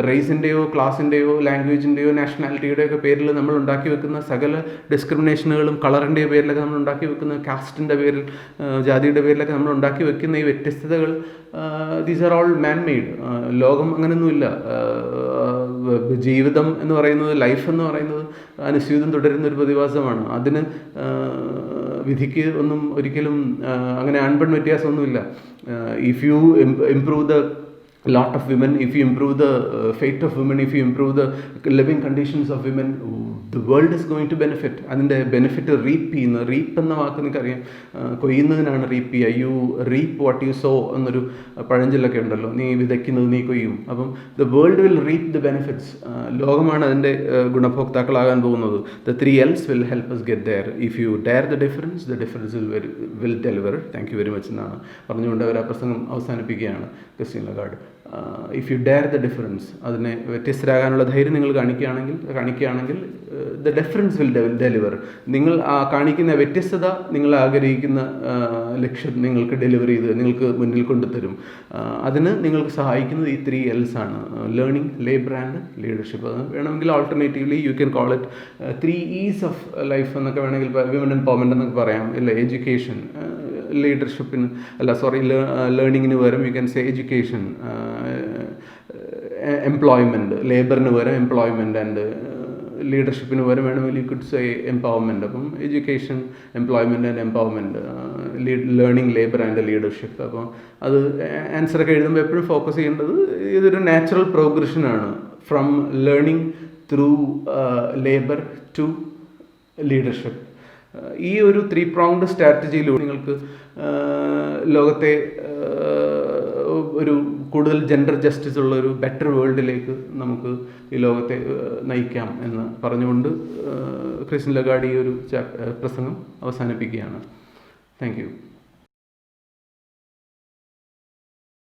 റേസിൻ്റെയോ ക്ലാസിൻ്റെയോ ലാംഗ്വേജിൻ്റെയോ നാഷണാലിറ്റിയുടെയോ ഒക്കെ പേരിൽ നമ്മൾ ഉണ്ടാക്കി വെക്കുന്ന സകല ഡിസ്ക്രിമിനേഷനുകളും, കളറിൻ്റെ പേരിലൊക്കെ നമ്മൾ ഉണ്ടാക്കി വെക്കുന്ന, കാസ്റ്റിൻ്റെ പേരിൽ, ജാതിയുടെ പേരിലൊക്കെ നമ്മൾ ഉണ്ടാക്കി വെക്കുന്ന ഈ വ്യത്യസ്തതകൾ, these are all man made. ലോകം അങ്ങനെയൊന്നുമില്ല. ജീവിതം എന്ന് പറയുന്നത്, ലൈഫ് എന്ന് പറയുന്നത് അനുസ്യൂതം തുടരുന്നൊരു പ്രതിഭാസമാണ്. അതിന് വിധിക്ക് ഒന്നും ഒരിക്കലും അങ്ങനെ ആൺപെൺ വ്യത്യാസമൊന്നുമില്ല. If you improve the lot of women, if you improve the fate of women, if you improve the living conditions of women, the world is going to benefit. അതിൻ്റെ ബെനിഫിറ്റ് റീപ്പ് ചെയ്യുന്ന, റീപ്പ് എന്ന വാക്ക് നിനക്കറിയാം, കൊയ്യുന്നതിനാണ് റീപ്പ് ചെയ്യുക. യു റീപ്പ് വാട്ട് യു സോ എന്നൊരു പഴഞ്ചൊല്ലൊക്കെ ഉണ്ടല്ലോ, നീ വിതയ്ക്കുന്നത് നീ കൊയ്യും. അപ്പം the world will റീപ്പ് the benefits. ലോകമാണ് അതിൻ്റെ ഗുണഭോക്താക്കളാകാൻ പോകുന്നത്. The 3 L's will help us get there. If you dare the difference will deliver. Thank you very much എന്നാണ് പറഞ്ഞുകൊണ്ട് അവർ ആ പ്രസംഗം അവസാനിപ്പിക്കുകയാണ് Christine Lagarde. If you dare the difference, അതിനെ വ്യത്യസ്തരാകാനുള്ള ധൈര്യം നിങ്ങൾ കാണിക്കുകയാണെങ്കിൽ ദ ഡിഫറൻസ് വിൽ ഡെലിവർ. നിങ്ങൾ കാണിക്കുന്ന വ്യത്യസ്തത, നിങ്ങൾ ആഗ്രഹിക്കുന്ന ലക്ഷ്യം നിങ്ങൾക്ക് ഡെലിവർ ചെയ്ത് നിങ്ങൾക്ക് മുന്നിൽ കൊണ്ടുതരും. അതിന് നിങ്ങൾക്ക് സഹായിക്കുന്നത് ഈ 3 L's ആണ്: ലേണിംഗ്, ലേബർ ആൻഡ് ലീഡർഷിപ്പ്. വേണമെങ്കിൽ alternatively you can call it 3 E's of life എന്നൊക്കെ വേണമെങ്കിൽ, വിമൻ എംപവർമെൻറ്റ് എന്നൊക്കെ പറയാം, ഇല്ല, എഡ്യൂക്കേഷൻ, ലീഡർഷിപ്പിന് ലേണിങ്ങിന് പകരം you can say education, employment, ലേബറിന് പകരം എംപ്ലോയ്മെൻറ്റ്, ആൻഡ് ലീഡർഷിപ്പിന് പകരം വേണമെങ്കിൽ യു കുഡ് സേ എംപവർമെൻറ്റ്. അപ്പം education, employment and empowerment, learning, labour and leadership. അപ്പം അത് ആൻസറൊക്കെ എഴുതുമ്പോൾ എപ്പോഴും ഫോക്കസ് ചെയ്യേണ്ടത് ഇതൊരു നാച്ചുറൽ പ്രോഗ്രഷനാണ് from learning through labour to leadership. ഈ ഒരു 3-pronged സ്ട്രാറ്റജിയിലൂടെ നിങ്ങൾക്ക് ലോകത്തെ ഒരു കൂടുതൽ ജെൻഡർ ജസ്റ്റിസ് ഉള്ള ഒരു ബെറ്റർ വേൾഡിലേക്ക് നമുക്ക് ഈ ലോകത്തെ നയിക്കാം എന്ന് പറഞ്ഞുകൊണ്ട് ക്രിസ്റ്റീൻ ലഗാർഡ് ഈ ഒരു പ്രസംഗം അവസാനിപ്പിക്കുകയാണ്. Thank you.